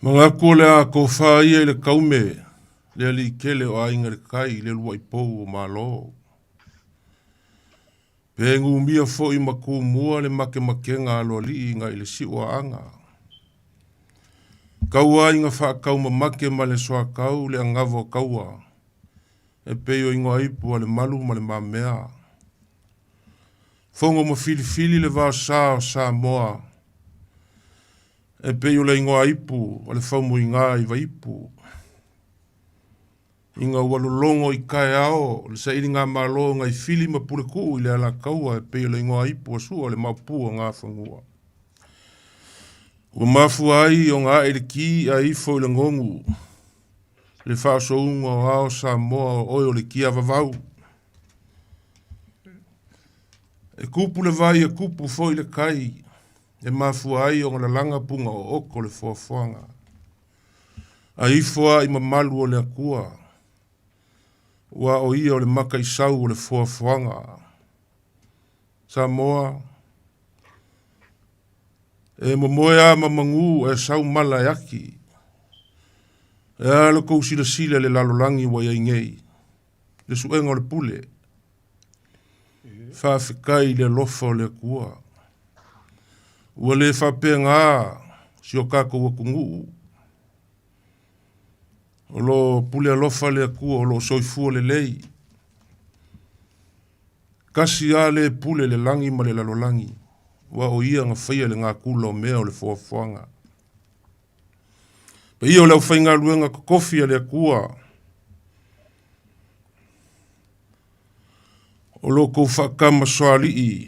Mga kole a ko whaia le kaume, le ali kele o ainga le kai, le lua i pou o malo. Pengu mia fo i maku mua le make makenga alo li inga i le siwa anga. Kaua inga wha kau ma make ma le soa kau le angavo kaua. E peo ingo aipu le malu ma le mamea. Fongo ma fili le vao sa moa. E peo le ingo aipu le faumu inga i vaipu. Inga walolongo i kai ao, le sa iringa malo ngai fili ma pule kuu i le ala kaua e peo le ingo aipu asua le mapua ngā whangua. Ua mafu ai o ngā eriki a ifo i le ngongu. Le whaaso unga o ao sa moa o oi le kia vavau. E kupu le vai e kupu fo i le kai. E mafu ai o ngā langa punga o oko le fuafuanga. A ifoa i mamalu o le akua. Ua o ia o le maka i sau o le fuafuanga. Sa moa. E momoea mamangu e sau mala e aki. E alo kou sila le lalolangi wa ia ingei. Le suenga o le pule. Whawhikai le lofa o le akua. Ua le whapea ngā si o kako wa kungu. O lo pule alofa le akua o lo soifua le lei. Kasi a le pule le langi ma le lalolangi. Wa o ia nga whaia le ngā kula o mea o le fuafuanga. Pa ia o lau whainga luenga kokofi a le akua. O lo kou whakama soali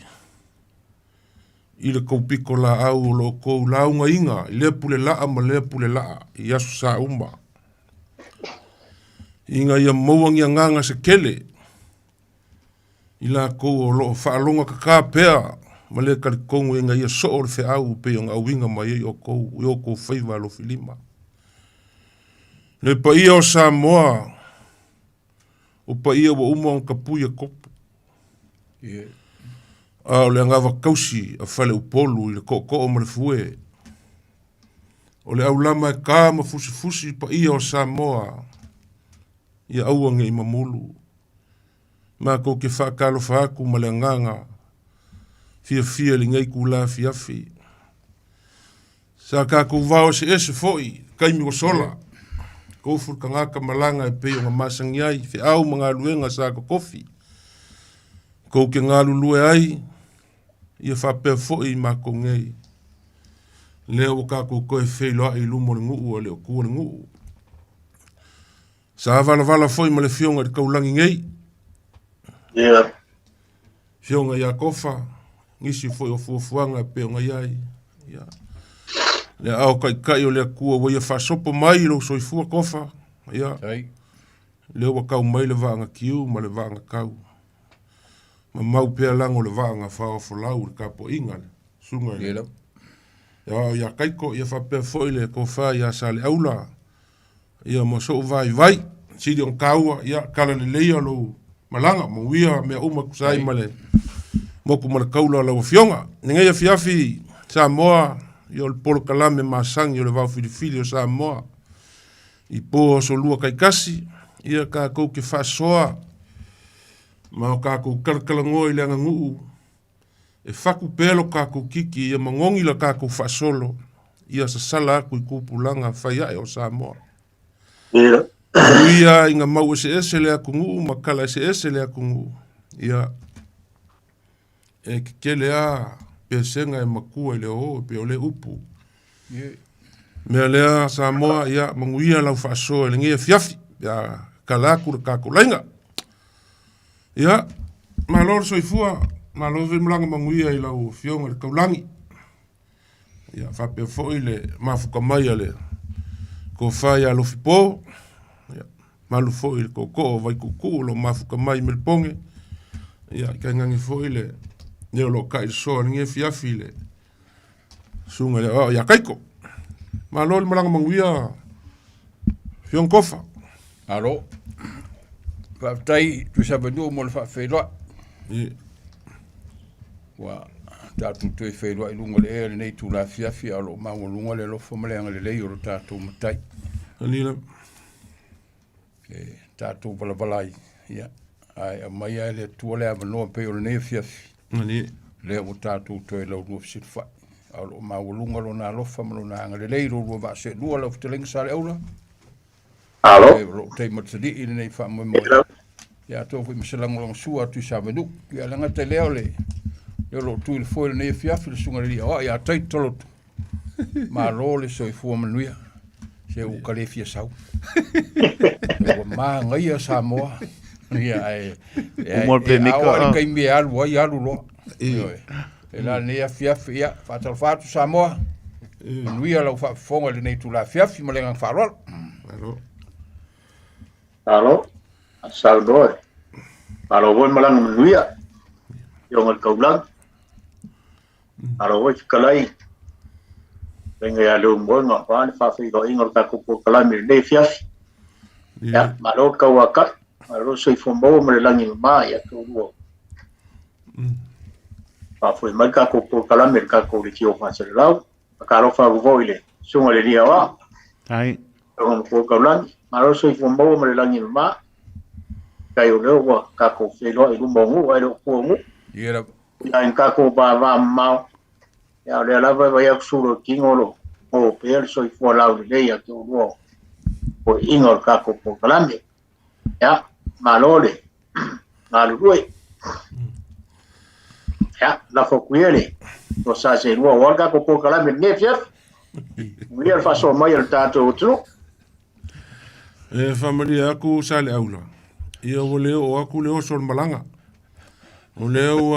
i le kou piko la au o lo kou launga inga, i le pule laa ma le pule laa, i asu sa umba. Inga ia mauang ia nganga se kele, i la kou o lo whaalonga kakapea, ma le karikongu inga ia so o le whi au pe o ngā winga mai o kou whaiva lo filima. Le pa ia o sa moa, o pa ia wa uma on kapuia kopu. O le angava kausi a whale upolu i le koko o marifue. O le aulama e kā ma fusi pa ia o Samoa. Ia auange i mamulu. Ma kou ke whaakalo whaaku ma le nganga. Fia li ngai kula fiafi. Sa kā kou vao se ese foi, kaimi o sola. Kou furka ngaka malanga e peo ngā masangiai, fi au mga luenga sa kofi. Kou ke ngā lulue ai, ia whapea foi ma kou ngei. Leo o kā kou koe wheiloa i lumo le nguu o leo kua le nguu. Sa vala foi ma le fionga di kaulangi ngei. Yeah. Fionga ia kofa, ngisi foi o fuafuanga peo ngai ai. Yeah. Le au kai o lea kua wa ia whasopo mai lo soifua kofa. Yeah. Leo wa kau mai le vaanga kiu ma le vaanga kau. Ma mau pea lango le vaanga whao folau le kapo inga le. Sunga le. Ia kaiko, ia whapea foi le kofa ia sa le aula. Ia mo so vai. Sidi on kaua, ia kala le leia lo malanga. Mo wia mea uma kusai ma le. Moku ma le kaula la fionga. Ninga ia fiafi sa moa. Ia le polo kalame masangi o le vau filifili o sa moa. I po so lua kaikasi. Ia ka kou ke whasoa. Ma o kako kalakalango i leanga nguu. E whaku pelo kako kiki ia mangongi la kako whasolo. Ia sa sala aku i kupulanga whaiae o Samoa. Yeah. Ia inga mau ese le aku nguu, makala ese le aku nguu. Ia e kele a pesenga e makua i le o, pe o le upu. Mea lea Samoa, ia manguia lau whasoa, le ngia fiafi. Ia kalaku le kako lainga. Ia, malor soifua, malor vimlanga manguia i lau fionga le kaulangi. Ia, whapea foi le mafuka mai ale. Ko whai alo fipo. Ia, malu foi le koko vai kuku lo mafuka mai melponge. Ia, kai ngangi foi le neo lo kai soa nge fiafi le. Sunga le, ia kaiko. Malor malanga manguia fiong kofa. Alo. Whaftai, tu sabanu mo le whawheroa. Wa tātou toi whairua I lunga le ea le nei tū la fiafi a lo maunga lunga le lofo maleanga le lei o lo tātou matai. Alila. Tātou valavalai. Ia. Ai, a mai ai le tua le avanoa pe o le nei fiafi. Ali. Le o tātou toi lau rua fisit whai. A lo maunga lunga lo nā lofa malo nā anga le lei ro rua vase lua lau fitelenga sare aula. Alo. Lo te matadi I le nei wha moe moe. Ia tō fui misalangolong sua tu sa venu. Ia langa te leo le. Ia lo tu il foi le nei fiafi le sunga le lia. O ia tai tolotu. Ma lo le soi fua manuia. Se u kale fia sau. Ia ma ngai sa moa. Ia e. Umor pe mika. Ia kai me alu ai alu lo. E la nei fiafi ia fatal fatu sa moa. Manuia lau fa fonga le nei tu la fiafi ma le ngang farol. Alo. Alo. Salvador. Alo, voy malang manuia. Yung al kaulang. Alo, voy kalay. Venga ya lumbo nga pa fa fi do ingor ta ko kalay mi de fiaf. Ya, malo kawakat. Malo soy fombo mo lang yung ma ya to wo. Pa foi mal ka ko kalay mi ka ko ri o fa se law. Ka ro fa voile. Sunga le dia wa. Ai. Yung ko kaulang. Malo soy fombo mo lang yung ma. Kayo leo wa kako felo I lumongu ai lo kuongu Ia ya en kako ba mau ya le la va ya suro kingolo o per so fo la le ya to wo o ingol kako po kalande ya malole malue ya la fo kuele o sa se wo wa kako po kalande ne fiaf mi al fa so mai al tato utru Familia aku sale aula. Ia o leo o aku leo sol malanga. O leo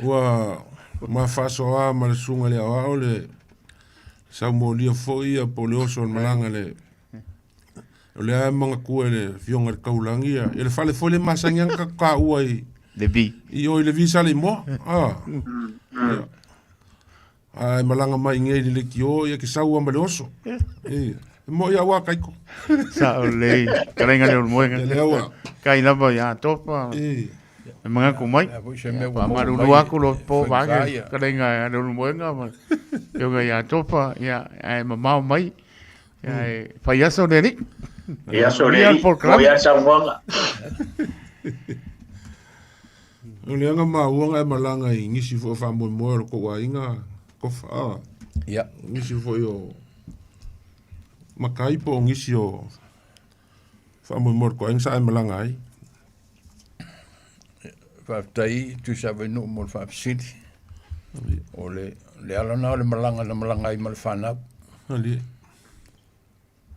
ua mafasoa ma le sunga le awa o le samo lia foi a po leo sol malanga le o le manga kua le fionga le kaulangi ia. Ia le fale foi le masangian ka ua I Le vi. I o le vi sale mo. Ai malanga mai ngei le kio ia ki saua ma le oso. Mo ia wa kaiko. Sa o le karenga le moenga. Le awa. Kai na ba ya topa. Mga kumai. Pa marulu aku lo po ba karenga le moenga. Yo ga ya topa ya ai mamau mai. Ya pa ya so le ni. Ya so le ni. O ya sa wanga. O le anga mauanga e malanga I ngisi fo fa mo mo ko wa inga ko fa. Ia. Ngisi fo yo makai po ngisi o fa mo mo ko inga sa e malanga ai. Fa tai tu sa venu mo fa siti. O le ala na le malanga ai mal fana. Ali.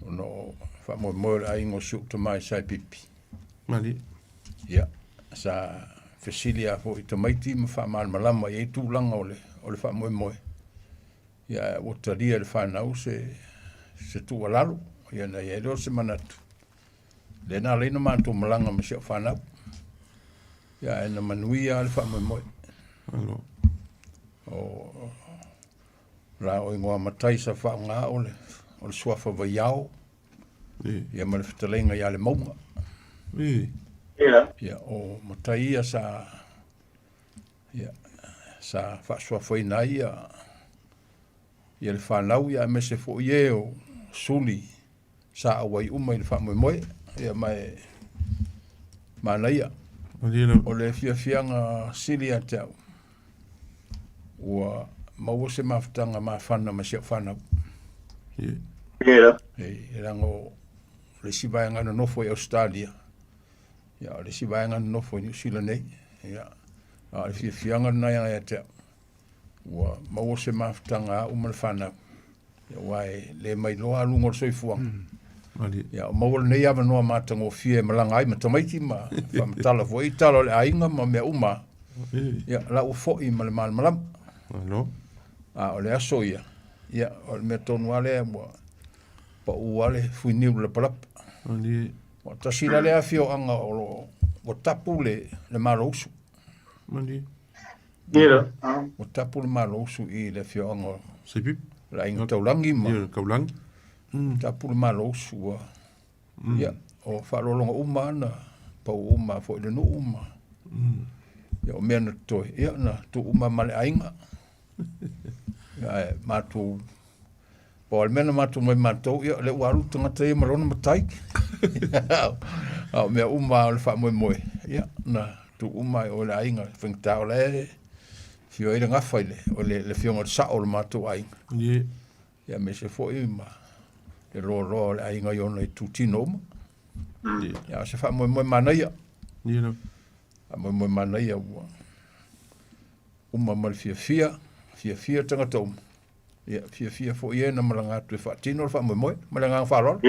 No fa mo ai ngo su to mai sai pipi. Ali. Ia. Sa Fesilia fo I tamaiti ma wha malama I tūlanga o le wha moe moe. Ia o taria le whanau se tua lalo. Ia na ia leo se manatu. Le nā leina mātou malanga ma se o whanau. Ia e na manuia le wha moe moe. Alo. O la o ingoa matai sa wha ngā o le suafa vai au. Ia ma le whitalenga ia le maunga. Ia o matai sa whaasua whaina ia le whanau ia me se fo ie o suli sa awai uma I le whamoe moe ia mai mana ia o le fiafianga sili a tau ua maua se mawhatanga ma whana ma se whanau e rango le sivaanga no nofo I Australia ia le sivaanga no nofo I New Zealand nei ia le fiafianga na ia te ua maua se mawhatanga uma le whanau ia wai le mai loa lungo le soifuanga ia maua le nei ava noa mātango fie malanga ai ma tamaiti ma whamatala fo I tala le ainga ma mea uma ia la u fo'i ma le malam o le aso ia o le mea tonu ale ua pa uale fui niu le palapa o tasila le afio anga o tapu le malo usu o tapu le malo usu I le afio anga la inga taulangi ma tapu le malo usu ia o whalolonga uma ana pa uma fo le no uma Ia o mea na toi. Ia na tu uma male ainga. Ia mātou. Po al mena mātou mai mātou. Ia le uaru tangata ia marona matai. Mea uma o le wha moe moe. Ia na tu uma o le ainga. Whengta o le fio eira ngafa ile. O le fionga le sao le mātou ainga. Ia me se fo i ma. Le roa le ainga i ona i tūtino uma. Ia se wha moe moe mana ia. Moe mana ia ua. Uma mal fia tangata uma. Ia fia fo ia na malanga tu fa tino fa moe malanga fa ro.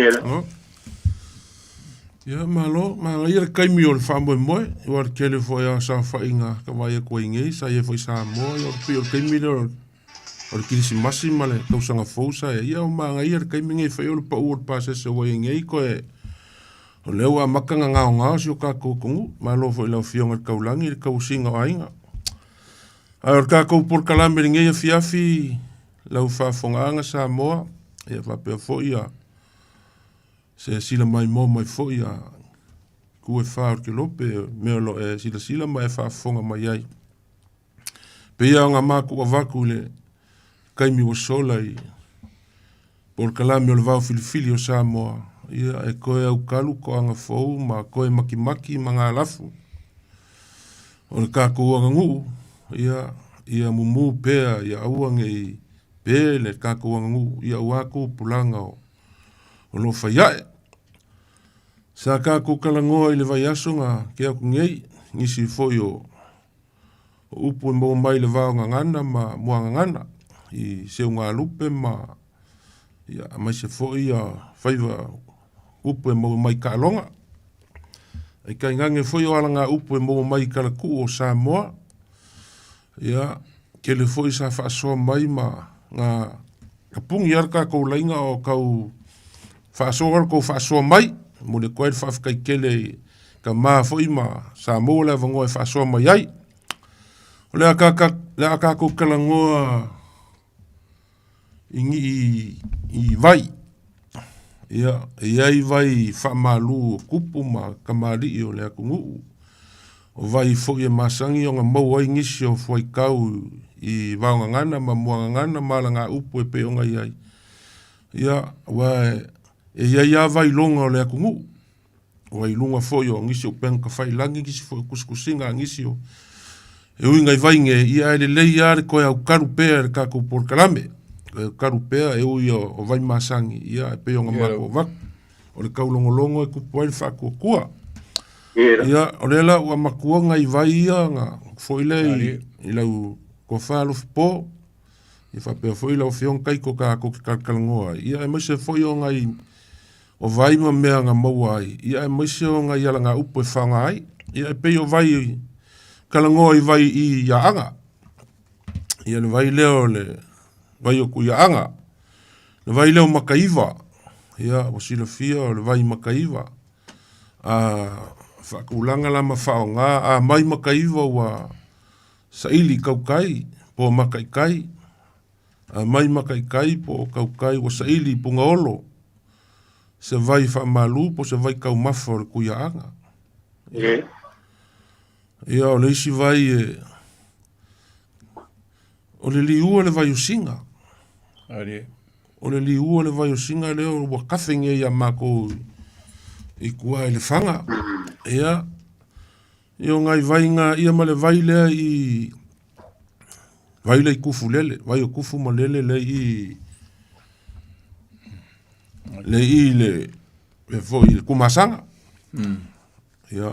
Ia malo ia kai mi ol fa moe o kele fo ia sa fa inga ka vai ko inge sa ia fo sa mo o pio kai mi o kilisi masi male ko sanga fo sa ia o manga ia kai mi nge fa o pa o pa se o inge ko e o leo a makanga nga si o ka ko kongu malo fo ila fionga ka ulangi ka usinga ainga a ka ko por kalambe nge fiafi lau whawhonganga sa moa, ia whapea fo ia, se sila mai mo mai fo ia, kue whaur ke lope, mea lo e sila mai whawhonga mai ai. Pe ia ngā māku a waku le, kaimi wa sola i, por kalami o le vau filifili o sa moa, ia e koe au kalu ko anga fou, ma koe maki ma ngā lafu. O le kako uanga ngu, ia mumu pea, ia auange i, pele kako wangu ia wako pulanga o lo faiae sa kako kalangoa i le vaiaso nga kia ku ngei ngisi foi o upu mo mai le vao ngana ma mua ngana i se unga lupe ma ia mai se foi ia faiva upu mo mai kalonga ai kai ngange foi o alanga upu mo mai kalaku o Samoa ia ke le foi sa fa so mai ma nga kapungi arka ko lainga o kau whaasora ko whaasoa mai mo le koe whaafikai kele ka maa foi ma sa mo le vangoe whaasoa mai ai o le aka ko kalangoa i vai ia i vai whaamalu kupu ma kamari i o le akungu o vai foi e masangi o nga mau ai ngisi o foi kau i vaonga ngana ma muanga ngana ma la ngā upu e peonga iai. Ia, ia vai longa o le akungu. O ai lunga foi o ngisi o penka whai langi ngisi foi kuskusinga ngisi o. E uinga i vainge, ia ele lei are koe au karu pea re kako por kalame. Karu pea e ui o vai masangi. Ia e peonga mako o vaku. O le kaulongolongo e kupu ai whako kua. Ia, o le la ua makuanga i vai ia nga foi lei i lau ko whaalo fipo, i whapea foi lau whiong kai ko ka kalangoa. Ia e maise foi o ngai o vai ma mea ngā maua ai. Ia e maise o ngai ala ngā upo e whanga ai. Ia e pei o vai kalangoa i vai i iaanga. Ia le vai leo le vai o ku iaanga. Le vai leo makaiva. Ia o sila fia o le vai makaiva. Whakulanga lama whaonga. Mai makaiva wa saili kaukai po makaikai, mai makaikai po kaukai wa saili punga olo, se vai whaamalu po se vai kau mafa o le kuiaanga. Ia o le isi vai o le liua le vai usinga. O le liua le vai usinga leo wa kawhinge ia mako i kua ele whanga. Ia, o ngai vai ngā ia ma le vai lea i vai le i kufu lele, vai o kufu ma lele le i le foi le kumasanga. Ia,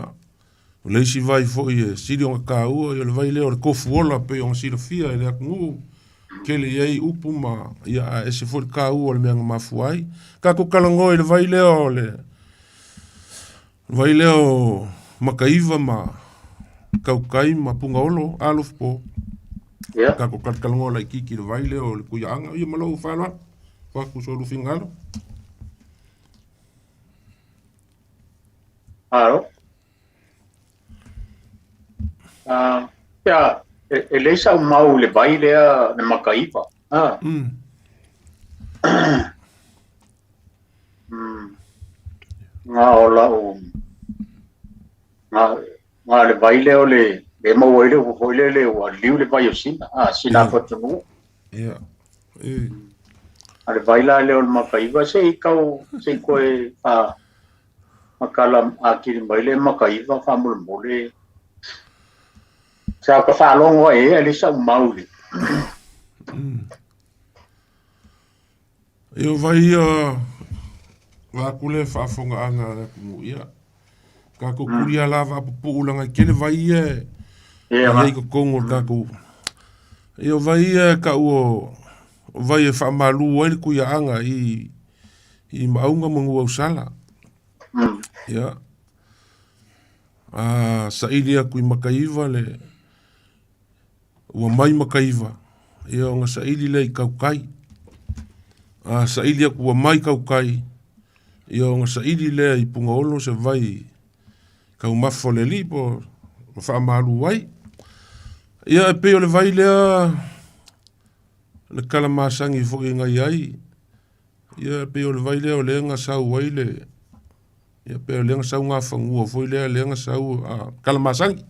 o le isi vai foi e siri o ngā kāua, ia le vai lea o le kofu ola pe o ngā sira fia e le akungu kele iei upu ma ia e se foi kāua o le mea ngā mafuai. Ka ko kalangoi le vai lea o le vai lea o makaiva ma kaukai ma punga olo alof po ka ko kalkalongo la kiki le vai leo le kuianga ia malo fala fa ku so lu fingalo aro ya ele sa mau le vai le makaiva nga ola o nga le baile o le le mo wele ko le wa liu le vai sina sina fa tunu ia ale vaila le ol makaiva se ikau se koe makala akiri maile makaiva fa mole sa ka fa longo ale sa mauli eu vai va kule fa fonga anga ku ia ka ko kuria lava pu ulanga kele vai ia ko kongo ka ko eu vai ka o vai fa malu ele ku ia anga i maunga mongo usala ia sa ilia ku makaiva le o mai makaiva ia nga sa ili le kaukai sa ilia ku mai kaukai ia nga sa ili le i punga olo se vai kau mafo le lipo fa malu wai ia pe o le vai le kala masangi fo inga iai ia pe o le vai le o le nga sa wai le ia pe o le nga sa nga fangu fo le nga sa kala masangi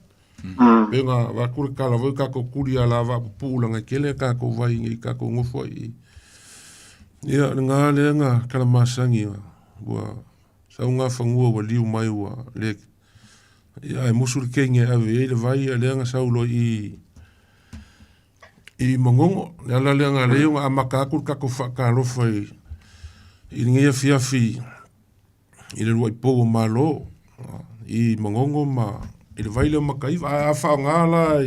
pe nga va kul kala vo ka ko kuria lava pula nga kele ka ko vai ngi ka ko ngofo ia nga le nga kala masangi wa sa nga fangu wa liu mai wa le ia musul kenge ave le vai le nga sa lo i mongongo le ala le nga le nga amaka kul ka ko fa ka lo foi i ngi fi i le roi po malo i mongongo ma i le vai le makai a fa ngala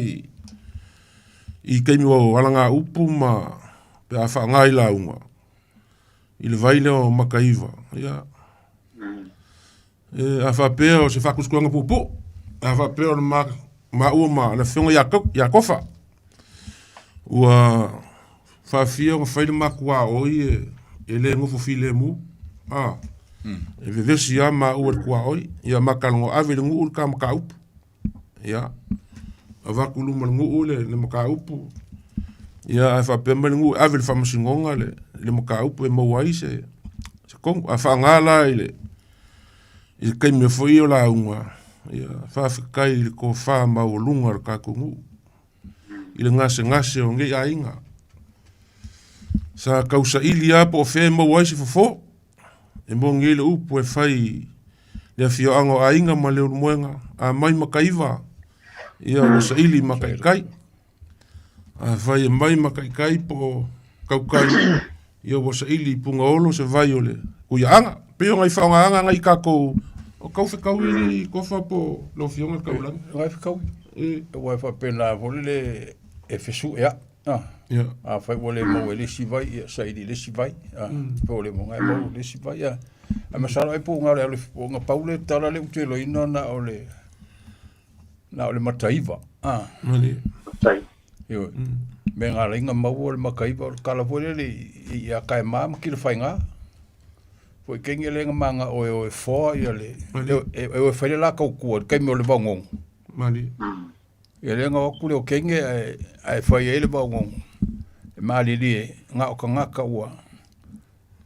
i kaimi wa walanga upu ma pe a fa ngai la unga i le vai le makai va ia a fa pe o se fa kuskuanga pupu a fa pe o ma uma na fenga ya kofa wa fa fia o fa le makua oi ele ngofu file mu e vevesi ya ma ua kua oi ia makalongo ave le ngu ka maka upu ia ava kuluma le ngu le maka upu ia fa pemba le ngu ave le famasingonga le maka upu e mawai se kong a fa ngala ile i kai me foi o la unga ia fa kai le ko fa ma o lunga ka kungu ile ngase o nge ainga sa kausa ilia po fe mawai se fofo e mo ngile upu e fai le fio ango ainga ma le muenga a mai makaiva ia o sa ili makaikai a fai mai makaikai po kaukai ia o sa ili punga olo se vai ole kuia anga peo ngai whaonga anga ngai kako o kau fe kau ili kofa po lo fionga kau lang ngai fe kau e wai fa pena vole le e fesu ea a fai wole mo le si vai sa ili le si vai vole mo ngai mo le si vai a masara e po ngale le nga paule tala le utelo ina na ole mataiva mali sai yo me nga ringa mau le makaiva kala vole le ia kai mam ki le fainga foi kenge le manga o fo ia le e fai la ka ku kai me le bangong mali ia le nga ku le kenge ai fai ele bangong mali li nga o ka ka wa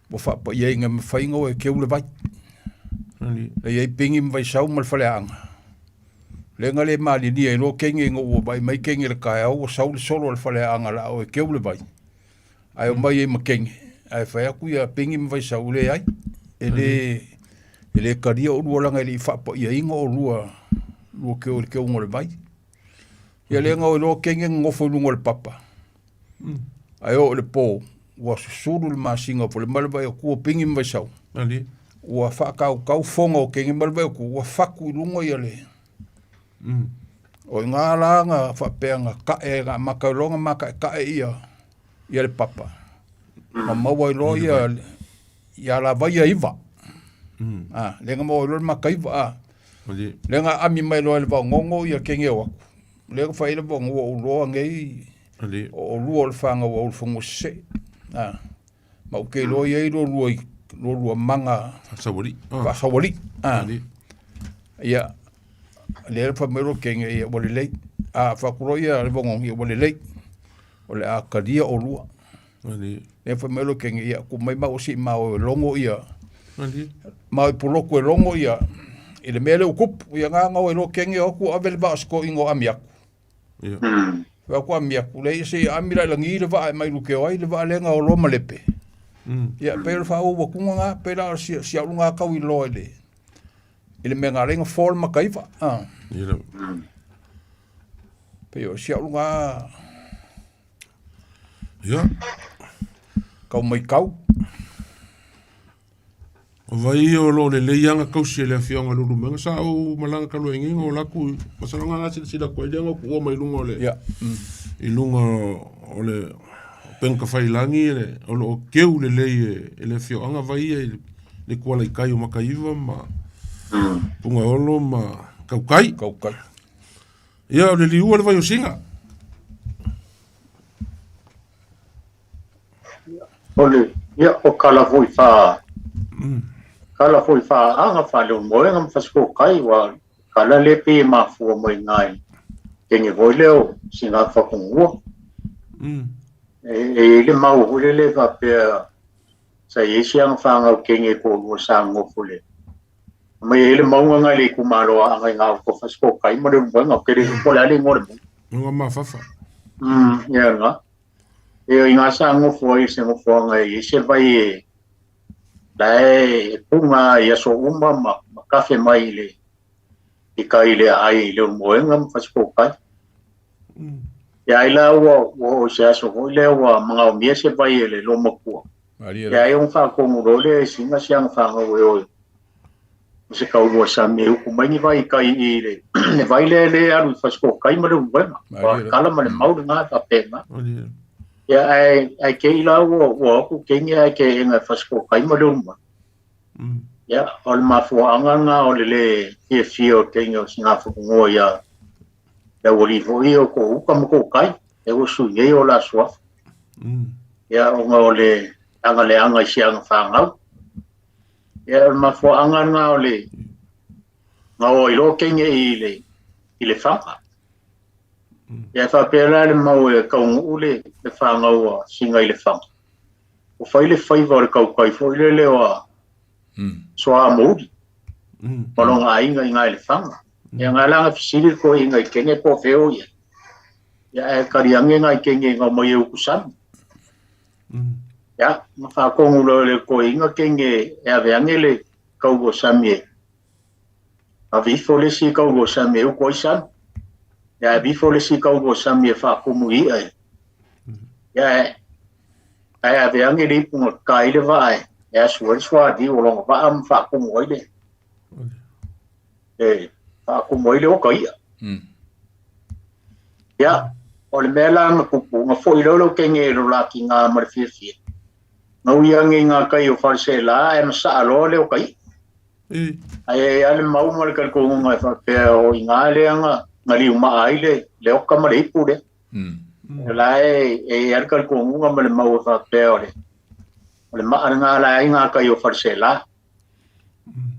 bo fa pa ye nga fai ngo e ke u le vai le ye pingi vai sau mal fale anga le nga le mali li e no kenge ngo vai mai kenge le ka o sau le solo le fale anga la o ke u le vai ai o mai e makenge ai fai aku ia pingi vai sau le ai ele karia o lua langa ele fa pa ia ingo o lua ke o ngole vai ia le nga o lo kenge ngofo lungo le papa ai o le po wa suru le masinga po le malba e ku pingi mai sau ali wa fa kau fongo kenge malba ku wa fa ku lungo ia le o nga langa fa penga ka e ga makalonga maka ka ia le papa ma wa lo ia la vai iva lenga mo lo makaiva ali lenga ami mai lo le ngongo ia kenge wa lenga fa ile bongo o lo ngai ali o lo fanga o fongo se ma o ke lo ia lo manga sabori va sabori ali ia le fa mero kenge ia o le fa kulo ia le bongo ia o le o le akadia o lo ali e fa melo kenge ia ku mai ma o si ma o longo ia ali ma i poloko e longo ia i le mele ukupu ia nganga o e lo kenge o ku avel ba sko ingo amiaku Wa kwa mia kule se amira langi le va mai lu ke oi le va lenga o lo malepe. Ya pe fa o kunga pe la si lunga ka wi lo le. Ile menga lenga fol makaifa. Pe o si lunga. Ya. Kau mai kau. O vai o lo le leianga kausi le fionga lulu menga sa o malanga kalu engi o laku masalanga ngasi sida ko ile ngo ko mai lunga le ya I lunga o le penka fai langi le o lo keu le le fionga vai le kuala I kai o makaiva ma punga olo ma kaukai ya o le liu le vai o singa ole ya o kala voi fa kala foi fa anga fa le mo ngam fa sko kai wa kala le pe ma fu mo ngai kengi voi leo singa fa ko le mau ho le fa pe sa ye siang fa nga kengi ko mo sang mo fu le mai le mau nga le ku ma lo anga nga ko fa sko kai mo le mo nga ke le ko la le ngor nga ma fa ya nga inga sang mo fu se mo fu nga ye se vai Lai punga ia so uma ma kafe mai le I kai le ai le moenga fasko kai ya ila wo se so le wa manga mie se vai le lo moku ya I un fa ko mo le singa siang fa ngo se ka wo sa me ku mai ni vai kai I le vai le aru fasko kai ma le moenga kala ma le mau nga ta pema ya ai ke ila wo ku kengi ai ke nga fasko kai mo lumba ya ol ma fu anga nga o le fio kengo singa fu ngo ya da woli fu io ko ka mo ko kai e wo su ye o la swa ya o ngo le anga siang fa nga ya ol ma fu anga nga o le ngo I lo kengi I le fa ya fa pela le mau e ka ule le fa ngau singa I le fa o fa ile fa I ka kai fo ile le wa so a modi polong ai nga le fa ya nga la fisili ko inga kenge po feo ya ka ri anga nga kenge nga mo ye kusan ya ma fa ko ngulo le ko inga kenge ya ve angele ka go samie a vi fo le si ka go samie ko san ya before le si ka go samie fa ko mu I ya ai ave ange ri pu ka ile vai ya swa di o long va am fa ko mo ile fa ko mo ile o kai ya o le mela ko nga fo ile lo kenge lo la ki nga mar fi no yang nga kai o fa se la em sa lo le o kai ai ale mau mal ka ko nga fa pe o nga le nga ngali uma aile le o kamare ipure lai arkal ko nga mal mau fa peore ole ma nga la nga ka yo farsela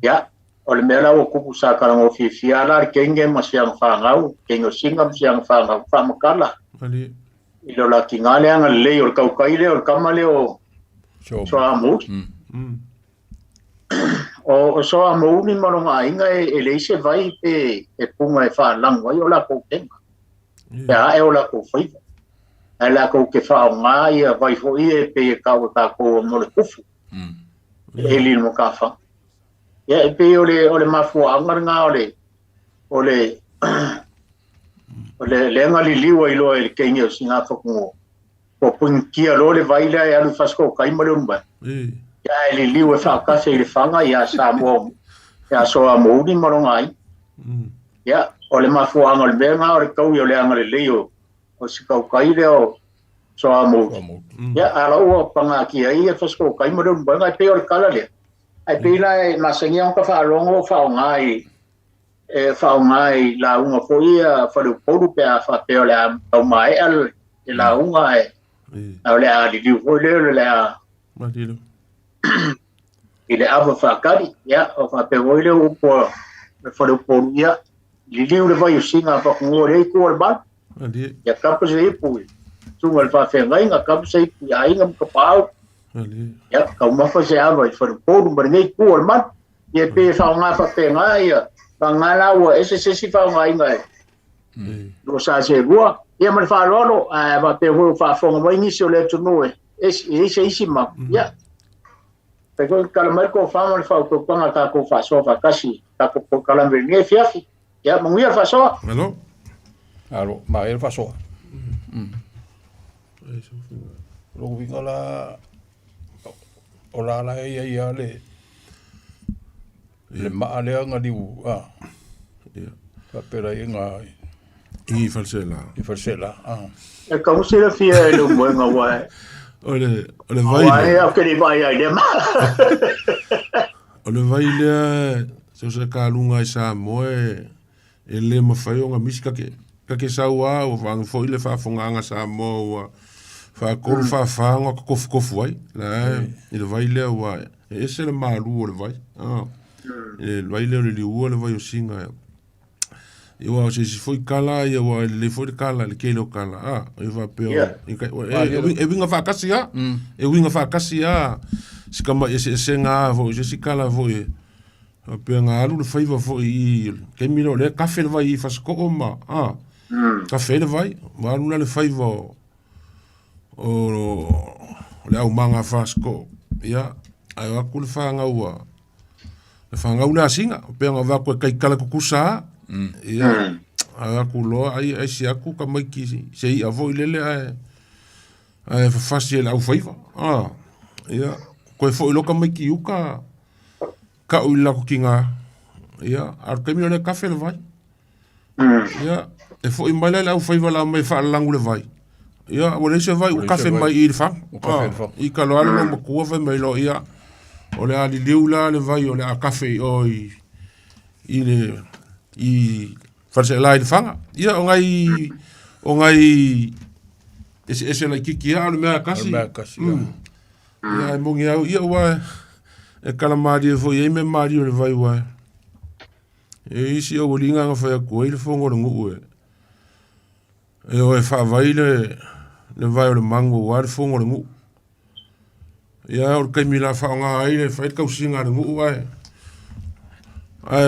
ya ole mela o ku sa ka ngo fi fiala kenge masiang fa ngau kengo singam siang fa ngau fa makala ali ilo la kingale nga le o ka kaile o kamale o so amu o so a mo ni maronga inga le se vai pe punga fa lang vai o la ko tenga ya e o la ko foi ala ko ke fa nga ia vai foi pe ka o ta ko mo le kufu ele mo ka fa ya pe o le ma fu anga nga o le nga li liwa I lo e kenyo singa fa ko pun kia lo le vai la ya lu fasko kai mo le umba ya ele liu fa ka se le fanga ya sa mo ya so a mo ni marongai ya ole ma fu anga le benga o ka yo le anga le leo o si ka kai le o so a mo ya ala o panga ki ai fa sko kai mo le benga pe o kala le ai pe la ma sengia ka fa longo fa ngai fa ngai la unga fo ia fa le podu pe fa pe o le o mai al la unga ole a di fo le ma di ile ava fa kari ya o fa pe oile o po fa do po ya li le vai singa fa ko re ko ba ya ka po se pu tu ngal fa fe ngai nga ka se pu ya ngam ka pau ya ka ma fa se ava fa do po ba ngai ko ba ye pe fa nga fa pe ngai ba nga la o ese se si fa ngai ngai lo sa se bua ia ma fa lolo ma pe ho fa fo mo ni so le tu no e se isi ma ia pe ko kala mai ko fa ma fa ko panga ka ko fa so fa kasi ka ko kala me ni fiafi ia mo ia fa so alo ma e fa so lo vi kala ola la ia le maale anga diu ka pera inga i falsela e ka usi la fia e lo mo nga wa ole vai ai a ke vai ai de ma ole vai le so se ka lunga sa mo e le ma fai nga miska ke sa wa o vang foi le fa fonga nga sa mo fa ko fa nga ko foi la i le vai le wa e se le malu le vai vai le ua le vai o singa e wa se foi kala e wa le foi kala le kelo kala e va pe e winga fa kasia e winga fa kasia se kama e se nga vo se kala vo e pe nga alu le fai vo i ke mino le kafe vai fa sko ma kafe le vai va alu le fai vo o le au manga fa sko ya ai wa kul fa nga ua fanga una singa pe nga va ko kai kala kukusa ia a ku lo ai si aku ka mai ki se i avo lele ai fa facile au faiva ia ko fo lo ka mai ki uka ka u la ku kinga ia ar ka mi le café le vai ia e fo i mai la au faiva la mai fa langu le vai ia o le se vai o café mai i fa i ka lo ala mo ku va mai lo ia o le ali leula le vai o le a cafe o i farse la il fanga ia o ngai ese la kiki a le mea kasi ia mo ngia ia wa e kala mari fo ye me mari le vai wa e isi o linga nga fa ko ile fongo ngu e o fa vai le vai o le mango wa le fongo ngu ia o kai mila fa nga ai fa ka usinga ngu ai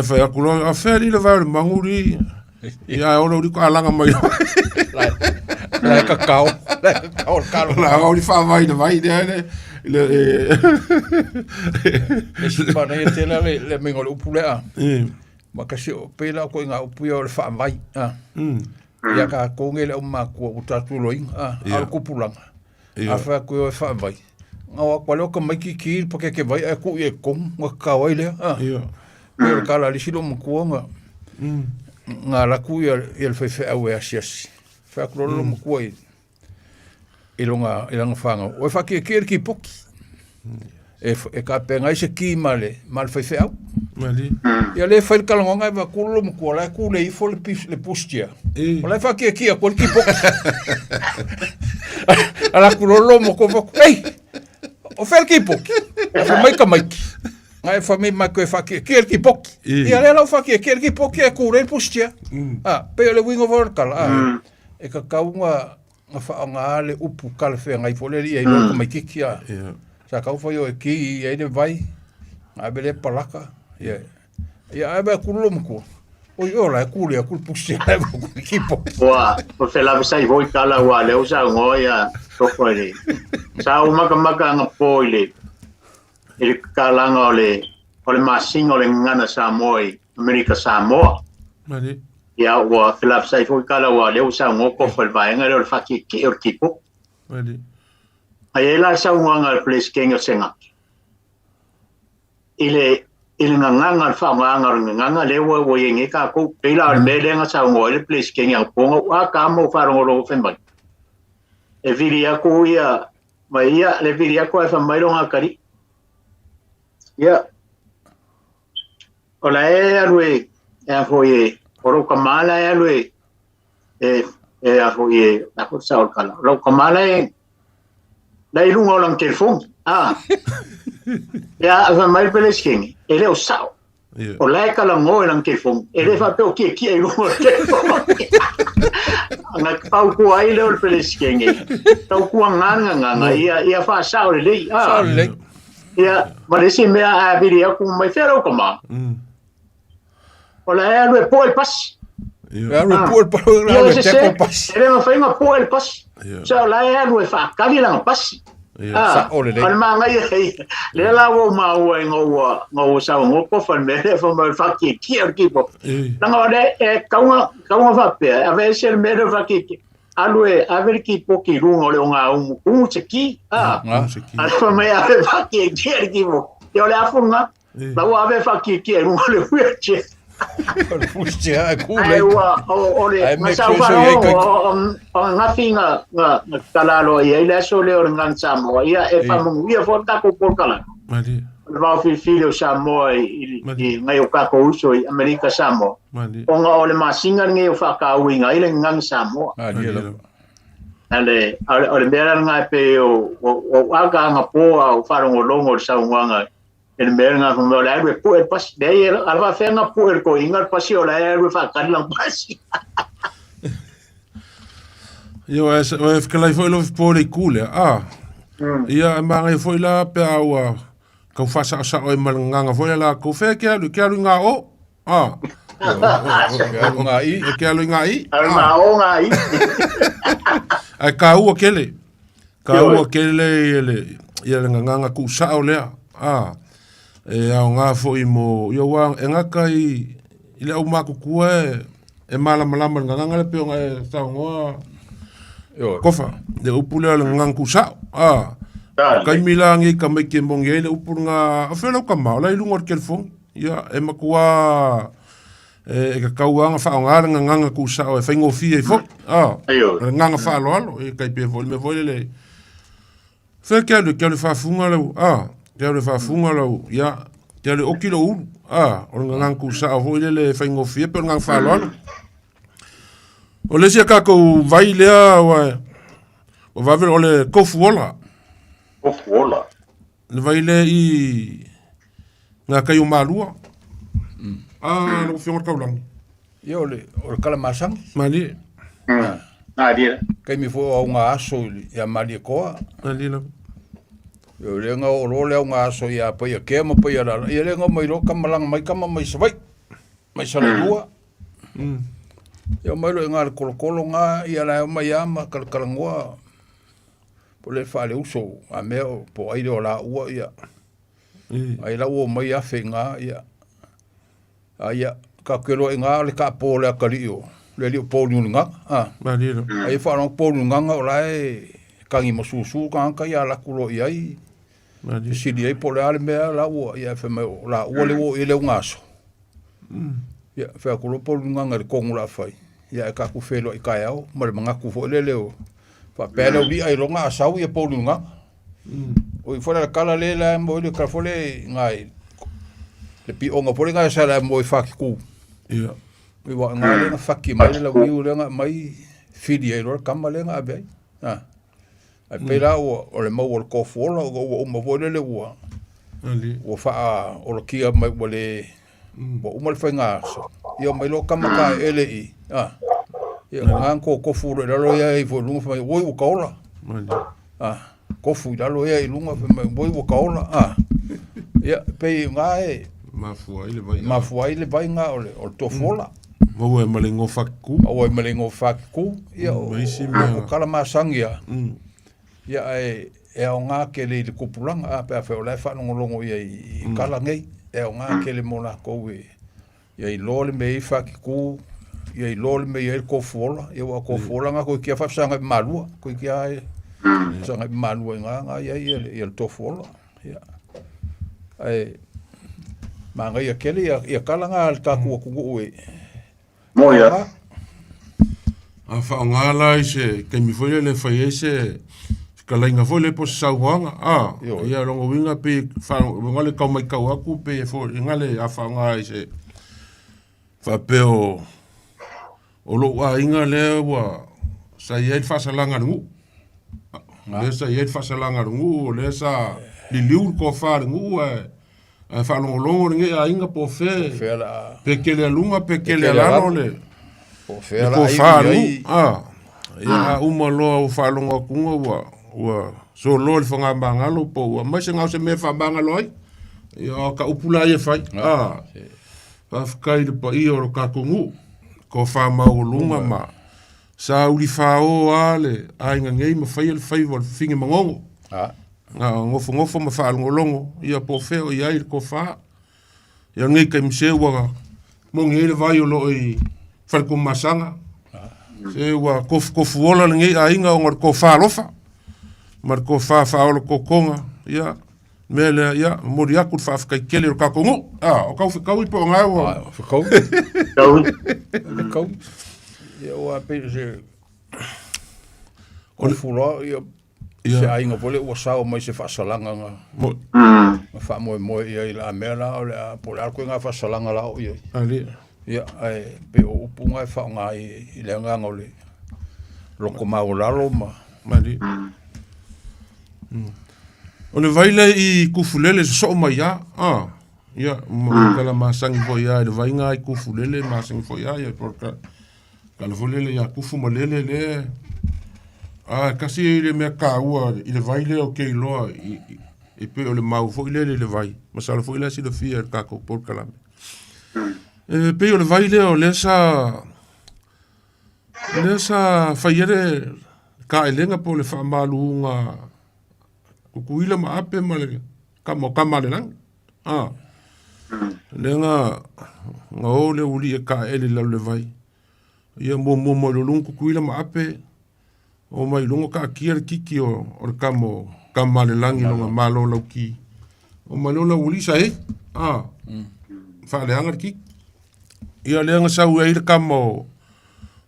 fa ku lo a feri le va manguri ia o lo ko alanga mai la kakao la o fa vai de vai le si pa nei te le mengo le upulea ma ka si o pela ko nga upu o le fa vai ia ka ko ngele o ma ko utatu loing al kupulanga a fa ko fa vai nga kwa lo ka mai ki porque que vai é ku e kom nga ka wai le pero kala li silo mo ko nga la ku e le fe au e asiasi fa ko lo mo ko e longa fanga o fa ki poki e ka penga se ki male mal fe au mali ia le fa ka longa va ku lo mo ko la ku le fo le pustia o la fa ki ko ki poki ala ku lo mo ko o fel ki poki fa mai ka mai ngai fa mai ma ko fa ki poki ia le la fa ki poki e ku le pustia pe le wingo vorkal e ka kaunga fa nga le upu kal fe ngai fo le ia no ko mai ki ia sa ka fo yo ki ia de vai a bele palaka ia ba ku lo mo o yo la ku le ku pustia ko ki poki wa o fe la sai voi kala wa le usa ngoia so ko le sa o maka nga poile ele kalanga ole masinga ole ngana Samoi Amerika Samoa mali ya wa filap sai foi kala wa le usa ngoko fal vaenga le faki ki orkipo mali ai la sa nga place kenga senga ile nganga fa nganga le wo yenge ka ko pela le nga sa ngo le place kenga ko wa ka mo fa ngo femba e viria ko ia mai ia le viria ko fa mai longa kari ia ola alwe e foi oro kamala alwe e a foi a ko sa kala ro kamala e dai lungo lang telefon ia fa mai pelesking ele o sa o la kala ngo lang telefon ele fa pe o ki e lungo telefon nga pau ko ai le pelesking tau ku nganga ia fa sa le ia maresi mea a viria ku mai fero koma ola e alwe poi pas Ya ru pu pa ru te ko pas. Ele fai nga pu el pas. Sa la ya ru fa kali lang pas. Sa ole le. Al manga le la wo ma wo ngo sa ngo ko fa me le fa ma fa ki ki po. Nang ode ka fa pe ave ser me fa ki. Alue ave ki po ki ru ngo le nga se ki. Al fa me ave fa ki ki po. Yo le afunga. La wo ave fa ki ru ngo le fu Pustia a ku le. Ole ma sa fa o ngafinga nga kalalo ia so le or ngan samo ia e fa mo ia fo ta ko por kala. Mali. Va fi filho samo i ngai o ka ko uso i America samo. Mali. O nga ole ma singa ngai o fa ka winga ile ngan samo. Ale mera nga pe o aga nga po o fa ngo longo sa nganga. El mera nga mo la e po e pas de ir alfa fe nga po e ko ingar pasio la e fa ka lang pasi. Yo es que la foi lo por e cule. Ia manga foi la pe awa. Ka fa sa o malanga foi la ko fe ke nga o. Nga i. Ke alu nga i. Nga o nga i. Ai ka u kele. Ka u kele ele nga ku sa o le. E au ngā fōi mo ia wang e ngaka i le au māku kua e malama nga ngangale peo ngā e tau ngoa kofa le upule le nganku sao kai milangi ka mai ke mongi le upur nga afela ka mau la ilungor kel fong ia e makua e ka kauanga fa nga nganga ku sao e faingo fi e fo nganga fa lo e kai pe vol me vol le fe ke le fa funga le te le fa funga lo ya te le okilo u o ngang ku sa vo le fa ngo fie pe ngang fa lo o le sia ka ko vai le o va ver o le kofuola le vai le i nga ka yo malua no fior ka ulang yo le o kala masang mali dia kai mi fo nga aso ya mali ko mali la yo le nga o le nga so ya pa ya ke mo pa ya la ye le nga mai ro kamalang mai kama mai savai mai sala dua yo mai lo nga kolo nga ya la mai ama kalangwa po le fa le uso a me po ai do la u ya ai la o mai a fe nga ya ai ka kelo nga le ka po le kalio le li po nu nga mali ai fa no po nu nga o la kangi mo susu ka ya la kulo ai si di ai po le ale mea la ua ia fe me la ua le o ile ngaso ia fe kulo po nganga le kongu la fai ia ka ku felo i kai au ma le manga ku fo le leo fa pele li ai longa asau ia po nga o i fora kala le la mo le ka fole ngai le pi onga po nga sa la mo i fa ku ia i wa nga le fa ki mai la wi le nga mai fidi ai ro kamale nga be ai pera o le mau o le kofola o ma vole le ua o fa o le kia mai wale o mal fenga so io mai lo kamaka ele i ia ngang ko kofu le lo ia i volume fa o o kaola kofu da lo ia i lunga fa mai o kaola ia pe ngai mafua ile vai nga o le tofola mo e malingo faku ia o kala masangia ia e o ngā ke le kupulanga pe fe o le fa ngolongo ia i kala ngai e o ngā ke le mona ko ia i lole me i fa ku ia i lole me i ko fola ia o ko fola nga ko kia fa sanga malua ko kia sanga malua nga ia ia to fola ia ai manga ia ke le ia kala nga ta ku e mo ia a fa ngala ise ke mi foi le fai ise kala inga foi le po sauanga ia longo winga pe fa ngale ka mai ka aku pe fo ngale a fa nga ise fa peo o lo wa inga le wa sa ye fa salanga ngu le sa ye fa salanga ngu le sa li liu ko fa ngu a fa longo nge a inga po fe pe ke le lunga pe ke le la le o fe la ia uma lo fa longo kunga wa so lo le fanga bangalo po wa mas nga se me fa bangalo ia ka upula ia fai fa kai de pa i o ka kungu ko fa maulunga ma sa uli fa o ale ainga ngei ma fai le fai wal fingi mangongo nga ngofo ma fa ngolongo ia po feo ia il ko fa ia ngai kai mse wa mo ngai le vai o lo i fal ko masanga se wa ko fuola ngai ainga o ngor ko fa lofa mar ko fa o ko konga ia mele ia mori aku fa kai kele o ka kongo o ka fa i po nga o fa kau ia o pe se o furo ia se ainga pole o sa o mai se fa salanga nga fa mo ia la mera o la por algo nga fa salanga la o ia ali ia ai pe o punga fa nga i le nga ngole lo ko ma o lalo ma mali o le vaile i kufulele so mai ya ia mo kala masangi fo ia le vai nga i kufulele masangi fo ia porka kala fulele ya kufu malele le kasi le me ka ua i le vaile o ke loa i pe o le mau fo le vai masala fo ile si le fia ka ko porka la pe o le vaile o lesa faiere ka elenga po le fa malunga kukuila ma ape male kama le lang lenga ngole uli ka ele la le vai ia mo lung kukuila ma ape o mai lungo ka kia kiki o kama le lang longa malo lauki o malo la uli sa fa le hanga ki ia lenga sa u ai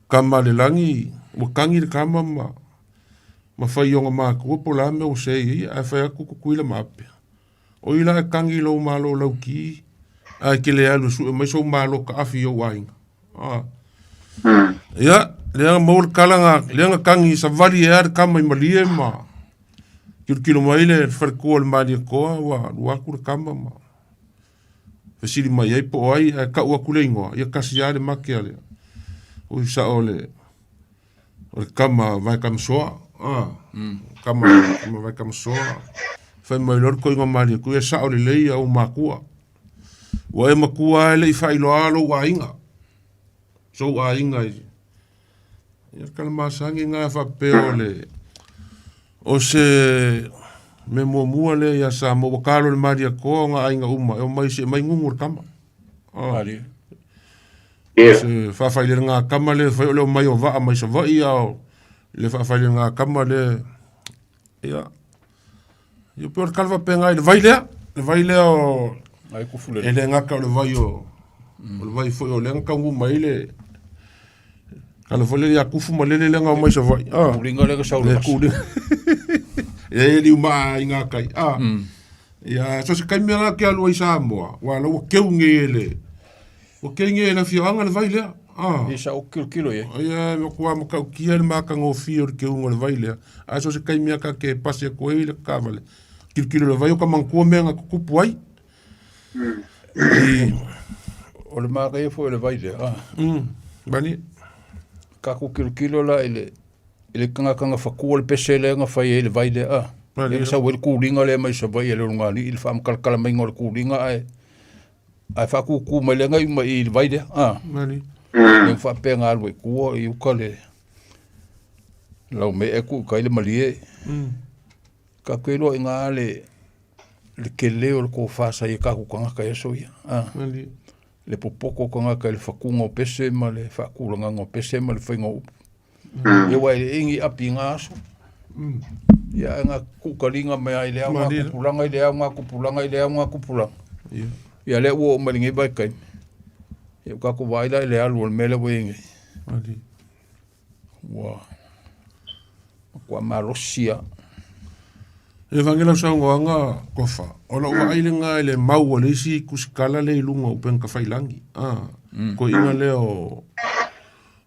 kama le langi mo kangi le kama ma fai yonga ma ko pola me o sei a fai ku kuila mape o ila kangi lo malo lauki a ke le alu su mai so malo ka afi o wainga ya le mo kalanga le kangi sa vali er kama malie ma kilo mai le farko al mali ko wa ku kama ma fesili mai ai po ai ka wa kulengo ya kasiale makiale o sa ole o kama vai kam soa kama vai kam soa fai mai lor ko ngomali ku sa o le o makua o e makua le fai lo alo wa inga so wa inga ia kalma sangi nga fa peole o se me mo le ya sa mo kalo le maria ko nga inga uma o mai se mai ngungur kama ali se fa fai le nga kama le fai le mai o va mai se va ia le fa fai nga kama le ia yo por calva penga le vaile o ai ku fule ele nga ka le vai o le vai foi o le nga ngu mai le kala fole ya kufu malele le nga mai se vai kulinga le ka saulu e li uma inga kai ya so se kai mera ke alu isa mo wa lo ke ungele o ke ngele fi anga le vaile isa o kilo ye ya mo kwa mo ka kiel ma ka ngo fi o ke ungo le vaile a so se kai mera ka ke pase ko ile ka vale kilo le vai o ka man ko menga ku puai o le ma ka e fo le vaile bani ka ku kilo la ele kanga fakua le pese le nga fai ele vai le ele sa wel kulinga le mai sa vai ele lunga ni il fam kalkala mai ngor kulinga ai fa ku mai le nga i vai le mani le fa penga alwe ku i ukale lo me e ku kai le malie ka kwelo nga le kele o ko fa sa i ka ku kanga ka eso ia mani le popoko kanga ka le fakunga pese ma le fa kulanga ngo pese ma le fainga ia wai ingi apinga aso ia nga kukalinga mai ai lea nga kupulanga i lea nga kupulanga ia lea ua umaringi bai kai ia kako waila i lea lua mele wengi wa kua marosia e vangela saungoanga kofa ola ua aile nga ele mau le isi kusikala le ilunga upen ka failangi ko inga leo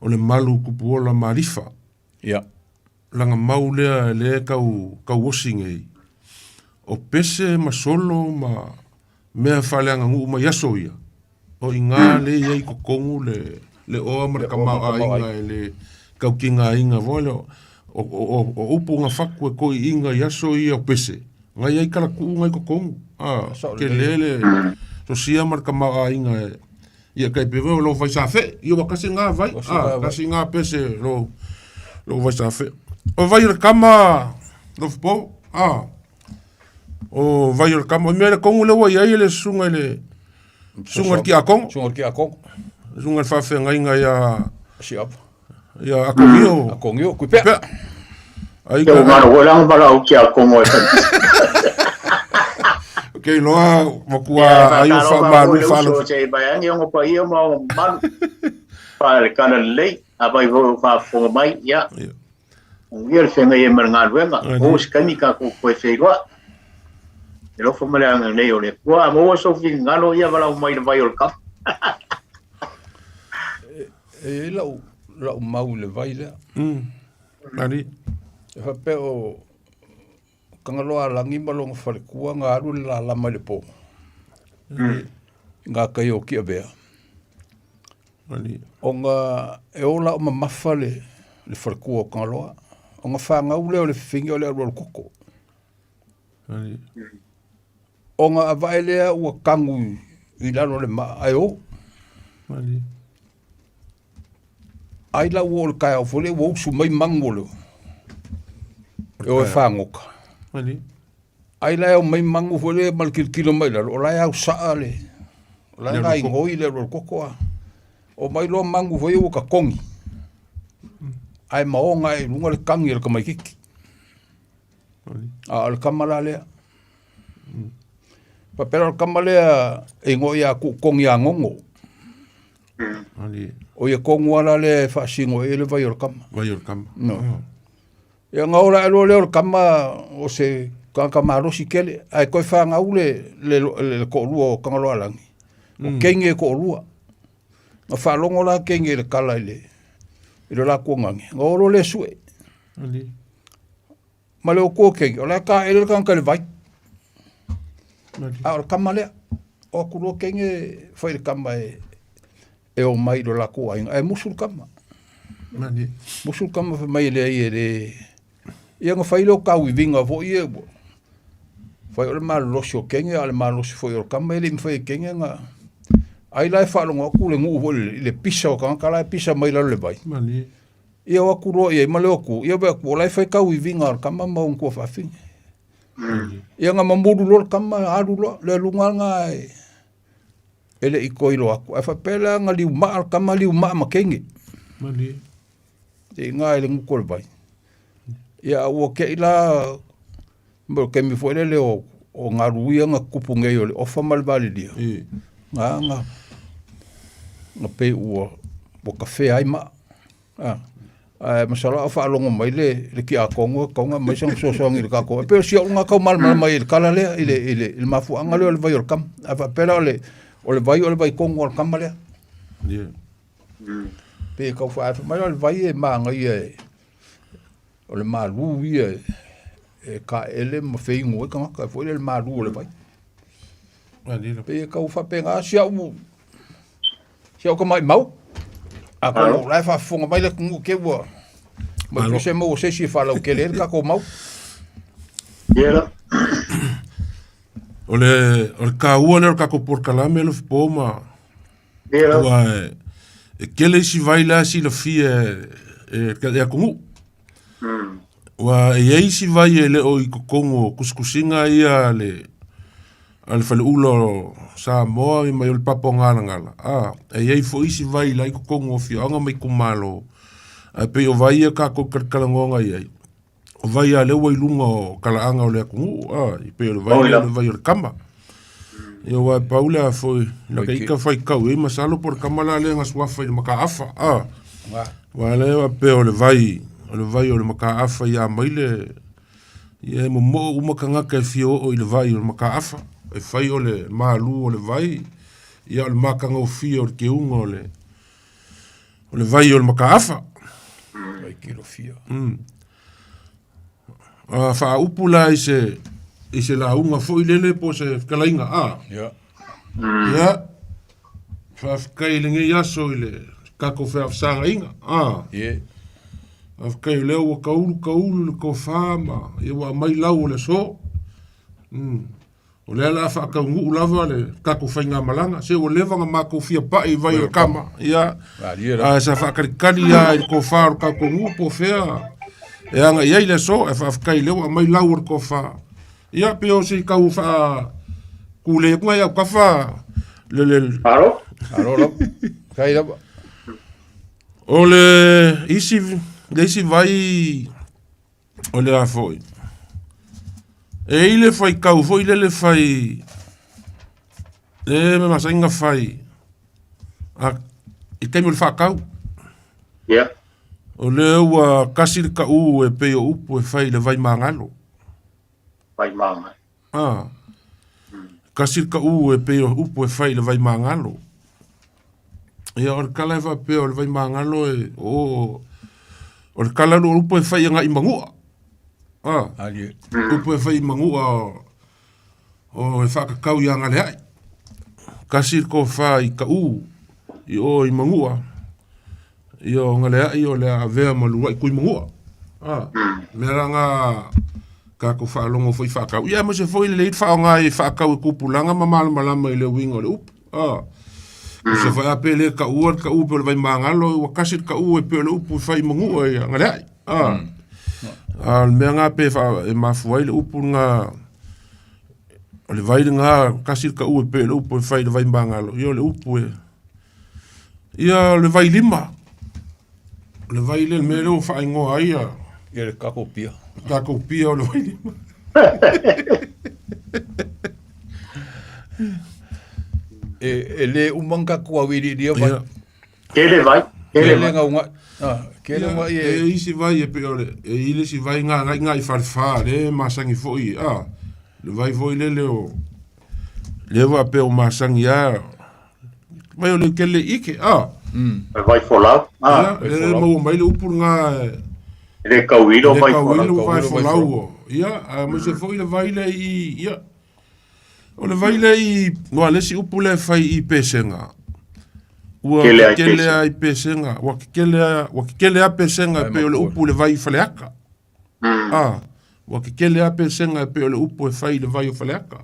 o le malu kupu o la marifa. Ia. Langa mau lea le kau wasingei. O pese ma solo ma mea whaleanga ngu ma yaso ia. O inga le iei kokongu le oa marka mau a inga le kau kinga inga vole. O upu nga whakue ko i inga yaso ia o pese. Nga iei kala kuu ngai kokongu. Ke lele so sia marka mau a inga Ia kai pe lo vai sa fe, ia wa kasi nga vai. Kasi nga pese lo vai sa fe. O vai le kama lo po. O vai le kama me le kongu le wa ia le sunga le sunga ki akong. Sunga fa fe nga ia siap. Ia akongio ku pe. Ai ka ngaro lang para o ki akong o. Okay, loa makua ayo fa malu fa lo che bayang yung pa iyo mo man pa kana lei abai vo fa fo mai ya ngier se ngai merngan wenga o skani ka ko se ro lo fo mala ngai nei ole wa mo so fi ngalo ya bala mai vai ol kap la mau le vai le ali fa pe o kangaloa langi malong whalekua ngā aru la lama le po. Ngā kai o kia bea. O ngā e ola o mamafa le whalekua o kangaloa. O ngā whangau leo le whiwhingi o le aru koko. O ngā awai lea ua kangu i lano le maa ai o. Ai la ua o le kai au fole ua usu mai mango leo. E o e whangoka. Ai lai au mai mangu fole mal kilo mai la o lai au saa le o lai ngai ngoi le ro kokoa o mai lo mangu foi o ka kongi ai mao ngai lunga le kangi le kamai kiki al kamala le pa pero al kamale e ngoi a ku kongi a ngongo o ye kongu ala le fa singo ele vai o kam no ya ngaura lo le kama o se kama rosi kele ai ko fa ngaule le ko luo kangalo alangi o kenge ko lua ma fa longo la kenge le kala ile la ko ngangi ngoro le sue ma le ko kenge o la ka ele kan ka le vai a kama le o ku lo kenge fa le kama e o mai la ko ai musul kama musul kama fa mai le ia nga whailo kau i vinga vo i e bo. Whai ole maa losi o kenge, ale maa losi foi o kama ele mi whai kenge nga. Ai lai whalonga aku le ngu vo le pisa o kanga, ka lai pisa mai lalo le vai. Ia waku roa ia, ima le oku, ia be aku, o lai whai kau i vinga al kama maung kua whawhingi. Ia nga mamuru lo kama, aru lo, le lunga nga ele i koilo aku. Ai whapela nga liu maa al kama liu maa ma kenge. Te nga ele ngu kore vai. Ia ua ke ila mo ke mi foi le o ngaruia nga kupunge yo le ofa mal validia nga pe ua o kafe ai ma masala fa longo mai le ki a kongo konga mai sang so ngi ka ko pe si nga ka mal mai kala le ile mafu anga le vai o kam ava pela o le vai kongo o kam le pe ka fa mai o vai ma nga ye o le malu ia e ka ele ma fei ngoi ka foi le malu o le vai pe ka ufa pe nga sia ko mai mau a ko lai fa fonga mai le ngu ke wa ma ko se mo se si fa lo ke le ka ko mau ia o le ka ua le ka ko por kalame le po ma ia wa ke le si vai la si le fie ka ya ko wa e si vai ele o i kongo kuskusinga ia le al fale ulo sa mo i mai ul papo ngala e fo isi vai la i kongo fi anga mai kumalo a pe o vai ka ko kalangonga ia o vai ale o ilunga kala anga o le kungu i pe o vai le vai o kamba yo wa paula foi la que ka foi ka e masalo por kamala le nga swafa i maka afa wa le wa pe o le vai o le maka afa ia mai le ia mo uma kanga ka fio o le vai o maka afa e fai o le malu o le vai ia o le maka ngau fio o ke unga o le vai o le maka afa vai kilo fio fa upula ise la unga foi lele po se kalainga ia fa kai le ngi yaso ile kako fa sanga inga Afkai leo wa kaulu le ko fama e wa mai lau le so O le la fa ka ngu lava le ka ko fainga malanga se o leva nga ma ko fia pa I vai o kama ia a sa fa ka kali ia ko fa ka ko ngu po fea e anga ia le so e fa ka le mai laur ko fa ia pe o se ka u fa ku le ko ia ka fa le Aro kai la o le isi vai o le a foi e ile fai kau foi le fai me masainga fai a I temi le fa kau yeah o le ua kasir ka u e pe o upu e fai le vai mangalo vai manga kasir ka u e pe o upu e fai le vai mangalo ia o le kala e va pe o le vai mangalo e o le kala no upu e fai nga I mangua upu e fai mangua o e whakakau ia ngale ai. Kasir ko whai ka u I o I mangua. I o ngale ai o le a vea malua I kui mangua. Mera nga ka ko whaalongo fai whakau. Ia ma se foi le leit whao ngā I whakau I kupulanga ma malama I le wingo le upu. Se whai ape le ka uar ka upe o le vai mangalo wa kasir ka u e pe o le upu whai mangua ia ngale ai. Al mea ngā pe e mafuai le upu ngā o le vai ngā kasir ka ue pe le upu e whai le vai mangalo ia le upu e ia le vai lima le vai le me le o whai ngoa ia ia le kako pia o le vai lima e le umanga kua wiri dia vai Kele vai nga unga kele mai e isi vai e pe ole e ile si vai nga I farfa le masangi foi le vai foi le o le va pe o masangi ia mai ole kele ike vai folau le mo mai le upu nga le kauilo vai folau ia mo se foi le vai le ia o le vai le no ale si upu le fai I pesenga Ua kele ai pesenga, wa kele a pesenga pe o le upu le vai faleaka. Wa kele a pesenga pe o le upu e fai le vai o faleaka.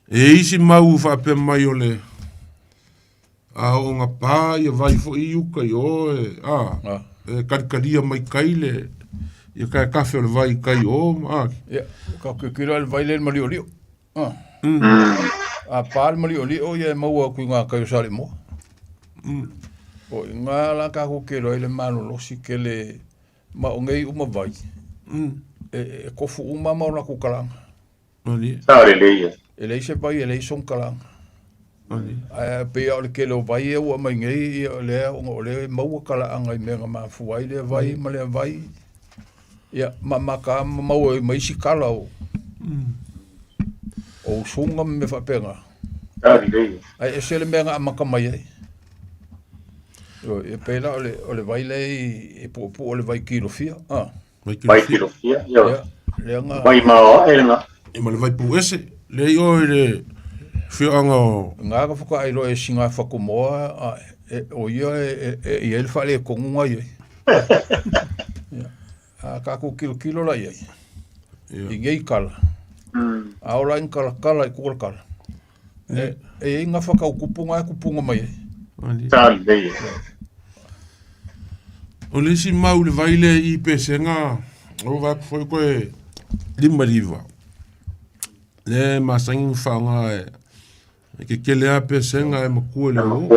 E isi mau fa pe mai o le a o nga pa ia vai fo I uka I o e karikaria mai kaile ia kai kafe o le vai kai o ia ka kira le vai le mali o lio a pa mali o lio ia mau a ku nga kai sale mo o ngā la ka ko ke roi le mano losi ke le ma o ngai uma vai e kofu uma ma ona ku kalanga Sare leia e le se vai e le son kalanga a pe o le ke lo vai e o mai ngai le o le mau kalanga I me ma fuai le vai ma le vai ia ma ka mau mai si kala o sunga me fa penga Sare leia ai se le menga ma ka mai ai e pela o le vai lei e po o le vai kilofia vai kilofia ia le nga vai ma elna e ma le vai pu ese le o le fianga nga ka fuka ai lo e singa fa kumo o ia e el fa le con un ai a ka ku kilo la ia I ngei kala a ola in kala I kula kala e nga fa ka kupunga mai Sare leia o le si mau le vai le I pesenga o va foi koe lima riva le masangi whanga e ke kele a pesenga e makua le o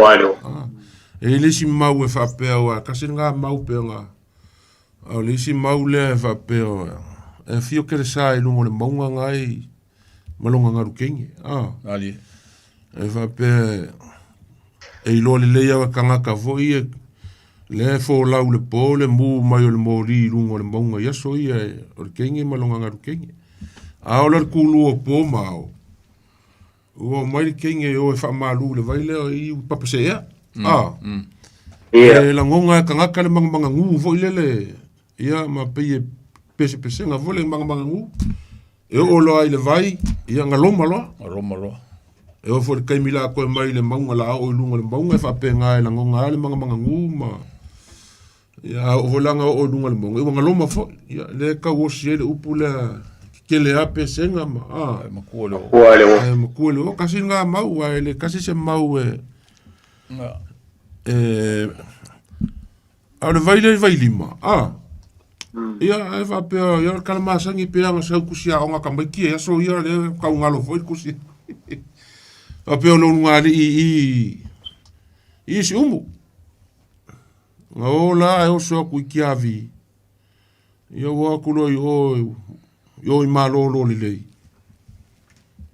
e le si mau e whapea o kasi ngā mau pea ngā o le si mau le e whapea o e fio kere sa e lungo le maunga ngai malonga ngaru kengi ali e whapea e ilo le leia wa kangaka foi e le fo lau le po le mu mai o le mori lungo le maunga yaso ia o le kengi malonga ngaru kengi a o le kulu o po mao o mai le kengi o e whamalu le vaile o I papase ea e la ngonga kangaka le manga ngu foi le ia ma peye pese nga vole manga ngu e o lo ai le vai ia ngaloma lo e o for kai mila ko mai le maunga la o lunga le maunga fa penga la ngonga le manga ngu ma ya o volanga o lunga le maunga o ngaloma fo ya le ka wo sie le upula ke le ape senga ma makua le makua le o kasi ngā mau le kasi se mau au le vai lima ia e fa pe ia kalama sangi pe nga sa kusia o nga kamaki ia so ia le ka ngalo foi kusi a pe no ngali i si umu nga ola e so ku kiavi ia wa kulo yo i malolo le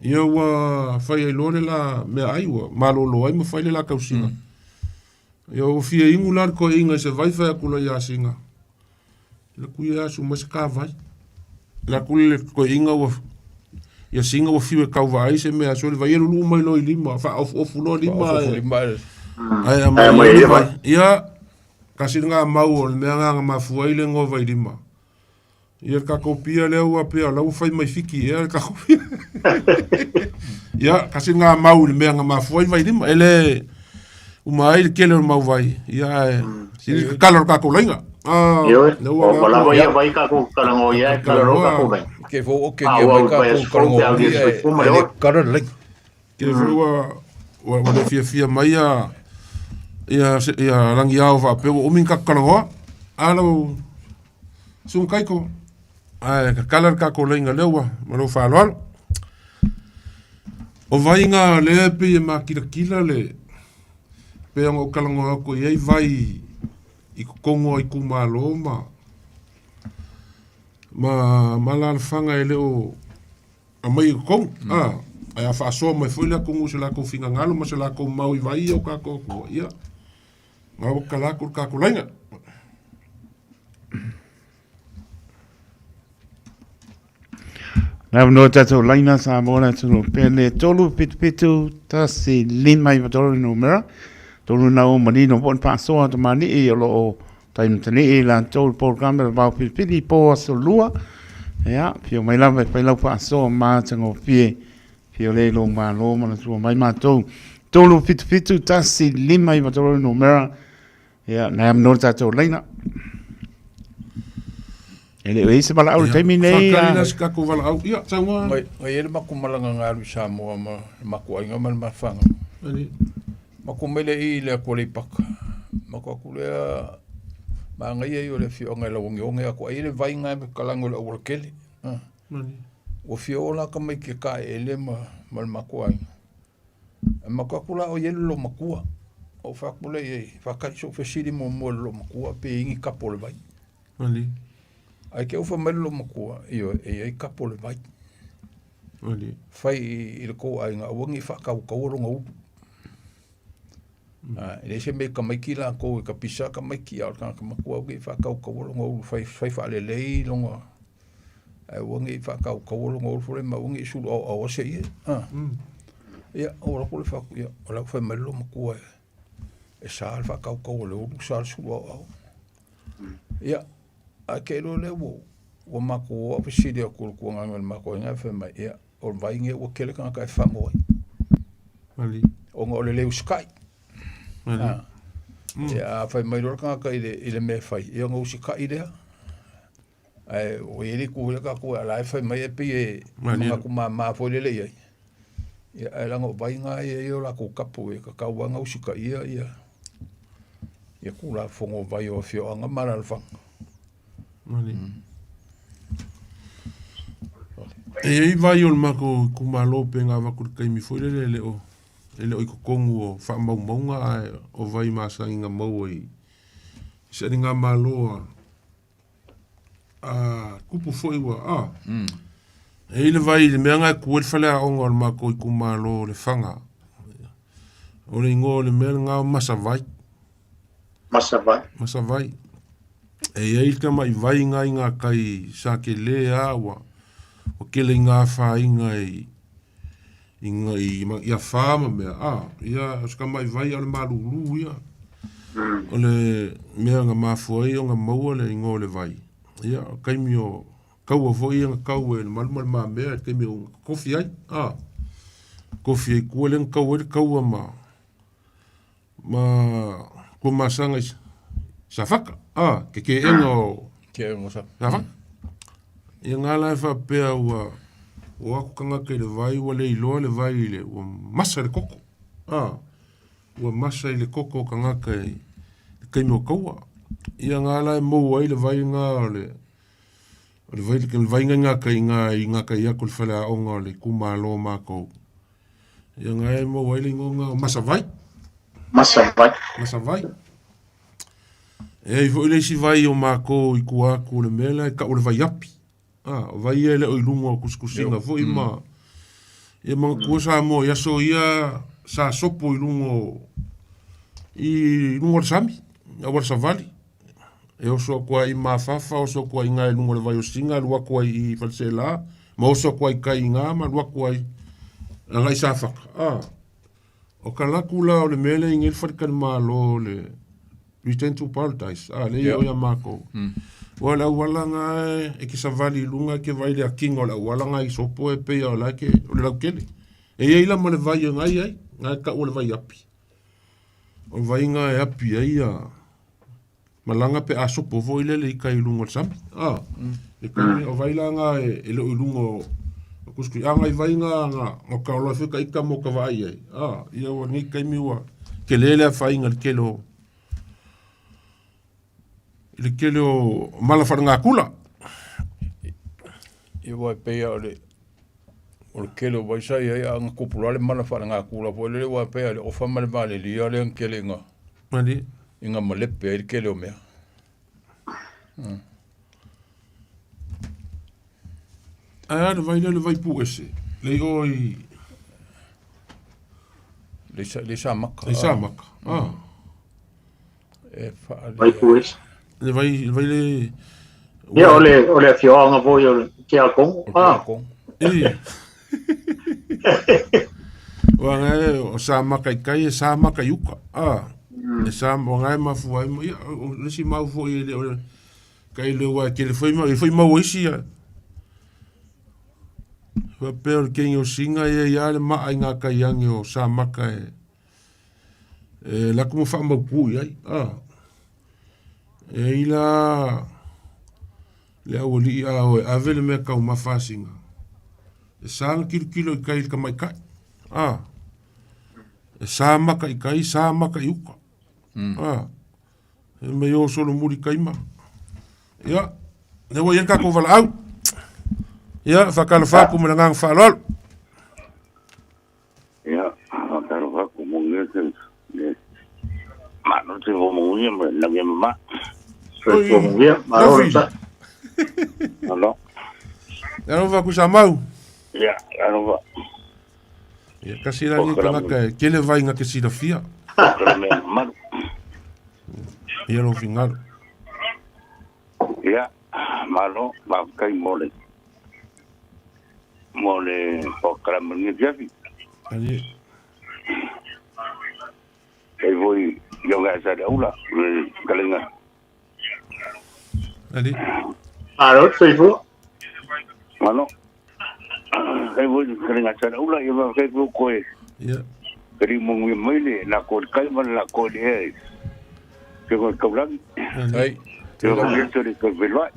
ia wa fai lo la me ai wa malolo ai mo fai la kausinga ia o fia ingular ko inga se vai fa kulo ia singa la kuia su mas ka vai la kuile ko inga wa ia singa wa fiwe ka vai se me aso vai lu mai lo lima fa o fulo lima ai mai ia kasi nga mau me nga mafuaile ngo vai lima ia ka kopia le ua pe la u fai mai fiki ia ka kopia ia kasi nga mau me nga mafuai vai lima ele o mai kele mau vai ia si kalor ka kolenga o la vai ka ko karango ia kalor ka ko vai ke vo o ke vai ka ko karango ia kalor le ke vo wa fia mai ia rangi au va pe o min ka karango alo sun kaiko ai ka kalor ka kolenga lewa mo fa lo o vai nga le pe ma kila le pe ngo kalango ko ia vai i kongo i kumalo ma la fanga ele o a mai kong ai a fa so mai foi la kongo se la ko finga ngalo ma se la ko mau i vai o ka ko ia ngau kala ko ka ko lenga na no tato laina sa bona tulu pele tolu pitu ta si lin mai tolu numero tolu na o manino bon paso to mani e lo time tani e la tolu program ba pili po so lua ya pio mai la pe la paso ma tango pie pio le lo ma na so mai ma tolu pitu ta si lin mai tolu numero ya na no tato laina ele e se bala au terminei kalina ska ko vala au ia tangwa mai ele makumalanga ngaru sa mo ma ko ainga mal mafanga makumele i le ko le paka makakule ma ngai yo le fio ngai lo ngi ko ele vai ngai me kalango le o kele o fio la ka mai ke ka ele mal makuai makakula o yelo lo makua o fakule e fakai so fesiri mo lo makua pe ingi kapole vai ai ke ufa melo makua io e kapo le vai fai i le ko ai nga wangi fa ka ro ngau ele se me ka mai kila ko ka pisa ka mai ki al ka makua ge fa ka ro ngau fai fa le longa ai wangi fa ka ro ngau fo ma wangi su o se ia ora ko le fa ia ora fa melo makua e sa fa ka lo sa su o ia a ke lo le wo mako o pisidi ko ko ngal mako nga fe mai ia o vai nge o kele ka ka fa mo ali o ngol le sky ia fa mai lo ka ile me fai ia ngo sika ile ai o ile ku le ka ku ala fa mai pe ma ku ma fo le ia ia ngo vai nga ia la ku kapu ka wa ngo sika ia ku la fo ngo vai o fio nga mara fa e vai o mako kumalo pe nga va ku kai mi foi le o i kongu o fa maunga o vai masa inga mau i se ringa malo kupu foi wa e le vai le menga ku le fala o ngol mako kumalo le fanga o le ngol le menga masa vai e ai ka mai vai nga kai sa ke le awa o ke le nga fa inga ia fama me ia ska mai vai al malulu ia o le mea nga mafoi o nga maua le ingo le vai ia kai mio kau a foi nga kau e malmal ma mea kai mio kofi ai kofi ai kua le kau e kau a ma ko masanga sa faka ke engo ke engo sa Ia ngala e whapea ua aku kangaka i le vai, ua le iloa le vai i le, ua masa le koko. Ua masa i le koko kangaka i kaimi o kaua. Ia ngala e mou ai le vai ngā o le vai ngaka i ngaka i ako le whale a onga o le kumalo mākou. Ia ngā e mou ai le ngonga o masa vai. Masa vai. E i fo ile si vai o mākou i kuaku le mela e ka o le vai api. Vai e le o ilunga o kuskusinga fo i ma. Ia mga kua sa mo, ia so ia sa sopo ilunga o sami, a wala sa vali. E oso kua i mawhafa, oso kua i ngā ilunga le vai o singa, lua kua i falsela, ma oso kua i kai ngā, ma lua kua i ngai sa whaka. O ka lakula o le mele i ngel wharikan malo le Return to Paradise. Le o ia mako. Wala wala ngā e ki sa vali lunga ke vai le a kinga o la wala ngā i sopo e pea o la ke o le lau kele. E ila ma le vai o ngai ai, ngā ka o le vai api. O vai ngā e api ai a malanga pe a sopo vo ile le i kai lunga o sami. E kai o vai la ngā e le o lunga o kuskui. A ngai vai ngā o ka ola whika ika mo ka vai ai. Ia o ngai kai miwa ke lele a whainga le kele o le kele o malawhara ngā kula. I wai pea o le kele o waisai ai a ngā kupura le malawhara ngā kula. Po le wai pea le ofa male male li a le kele ngā. Mani? I ngā malepe le kele o mea. Ai le vai le vai pu ese. Le oi... Le sa maka. Le sa maka. Vai pu ese. Le vai le... Ia o le fioanga voi o ke a kongo. Wa ngai o sa maka i kai e sa maka i uka. E sa ngai mafu ai mo. Le si mau fo i le... Kai le wa ke le foi mau isi ya. Wa peo le kengi o singa ia le maa i ngā kai angi o sa maka e... La kumu wha mau pui ai. E ila le au li a o ave le mea kau mawhasinga. E sanga kilo i kai ka mai kai. E sa maka i kai, sa maka i uka. E me o solo muri kai ma. Ia, ne wa yanka ko vala au. Ia, whakala whaku me ngang whalol. Ia, whakala whaku mo ngete. Mano te o mo ngia me nge ma. Alo. Ano va ku sa mau? Ya, ano va. Ya kasi la ni tanga ke le vai nga ke si da fia. Ya lo final. Ya, malo va kai mole. Mole o kram ni jafi. Ali. E voi yo ga sa da ula, kalenga. Ali. Alo, soy fu. Malo. Kai voi kalenga sa da ula yo va kai fu ko e. Ya. Kari mo ngi mele na ko kai man la ko de. Ke ko kablan. Ai. Yo ga yeto de ko velwa.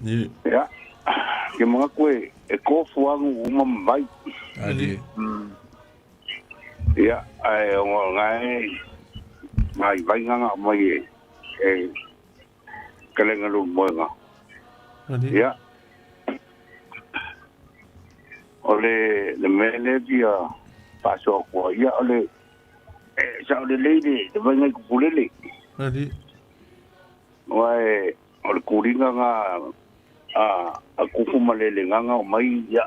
Ni. Ya. Ke mo ko e ko fuang uma mai. Ali. Ya, ai o ngai mai vai nga mai e kalenga lu mo nga. Ya. Ole le mele dia paso ko ya ole sa ole lady de vai ngai ku pulele. Ali. Wai ole kuringa nga a ku fumalele nga mai ya.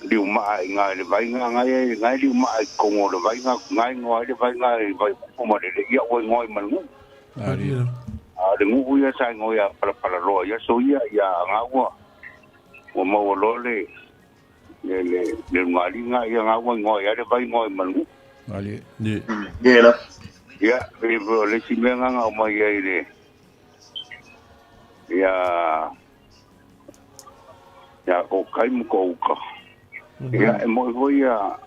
Liu mai ngai le vai ngai liu mai kongo le vai ngai le vai kuma le ia oi ngoi manu Ali. le ngu ia sai ngoi a para ro ia so ia ngawa o mo lo le ngai ia ngawa ngoi ia le vai ngoi manu Ali. Ni. Ia. Ia le si menga nga mai ia le ia ko kai mo ko ka. Ya, mo voia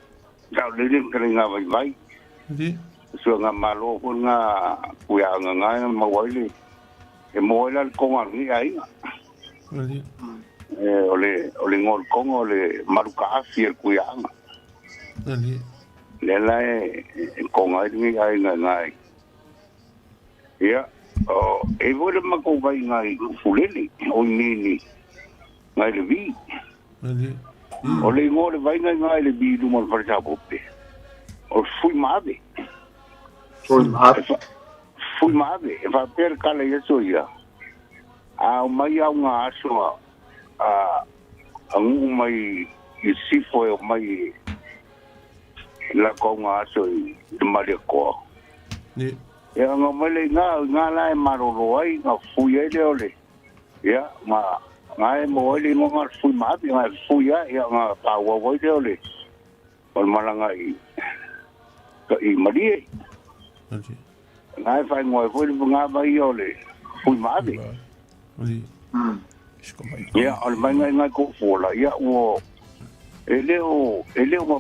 tau le kalenga vai. Di. So nga malo nga kuya nga ma wai. E mo la ko nga ni ai. ole ngol kongo le maruka afi ku yanga le la konga ni ai ngai ya e vole mako vai ngai fulele o nini ngai le vi ole ngol vai ngai le vi du mal farja bope o fui mave fa per kala yeso ya a mai au nga aso ang may isifo o may la ko nga aso i mali ko ya nga mali nga la maroro ai nga fuya le ole ya nga mo ole nga fui ma nga fuya ya nga pa wa le ole por malanga i mali nga fa ngo foi nga ba i ole fui ma ya almanga nga ko fola ya o eleo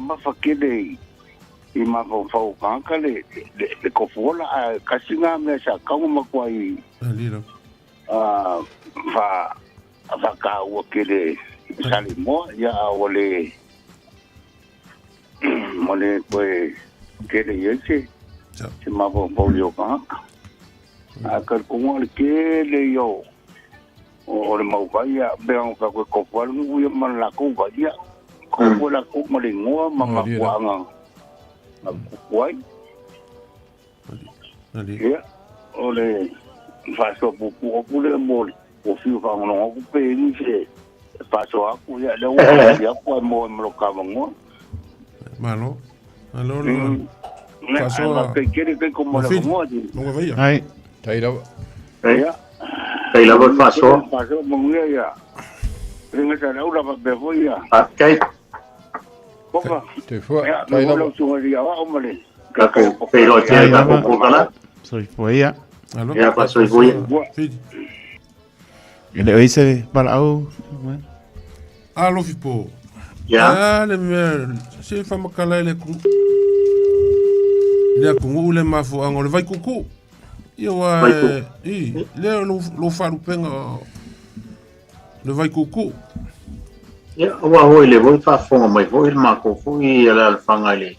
mafakele i mafau kankale le ko fola kasinga me sa ka mo kwai fa ka o kele sali mo ya ole mole pues kele yese se mafau polio ka akar ko kele yo o le mau vai a beang ka ko kwal ngu ya man la ko vai ya ko la ko mo le ngo mama kwanga na kwai ya o le fa so bu ko le mo o fiu fa no ko pe ni se fa so a ku ya le ya ko mo mo ka mo malo fa so a ke kere ke ko mo le mo vai ai tai da ya Kay labot paso. Paso menguya ya. Ringa sana udah pakai boya. Kay. Pokok. Tefu. Ya, kalau sungai dia awak omle. Kako pero tiene kako pukala. Soy poia. Ya paso voy. Ele oise para au. Alo fipo. Ya. Le se fa makala le ku. Le ku ule mafu angole vai kuku. Yo le lo faru penga le vai kuku. Ya wa ho le voi fa fonga mai voi mako foi ala fanga le.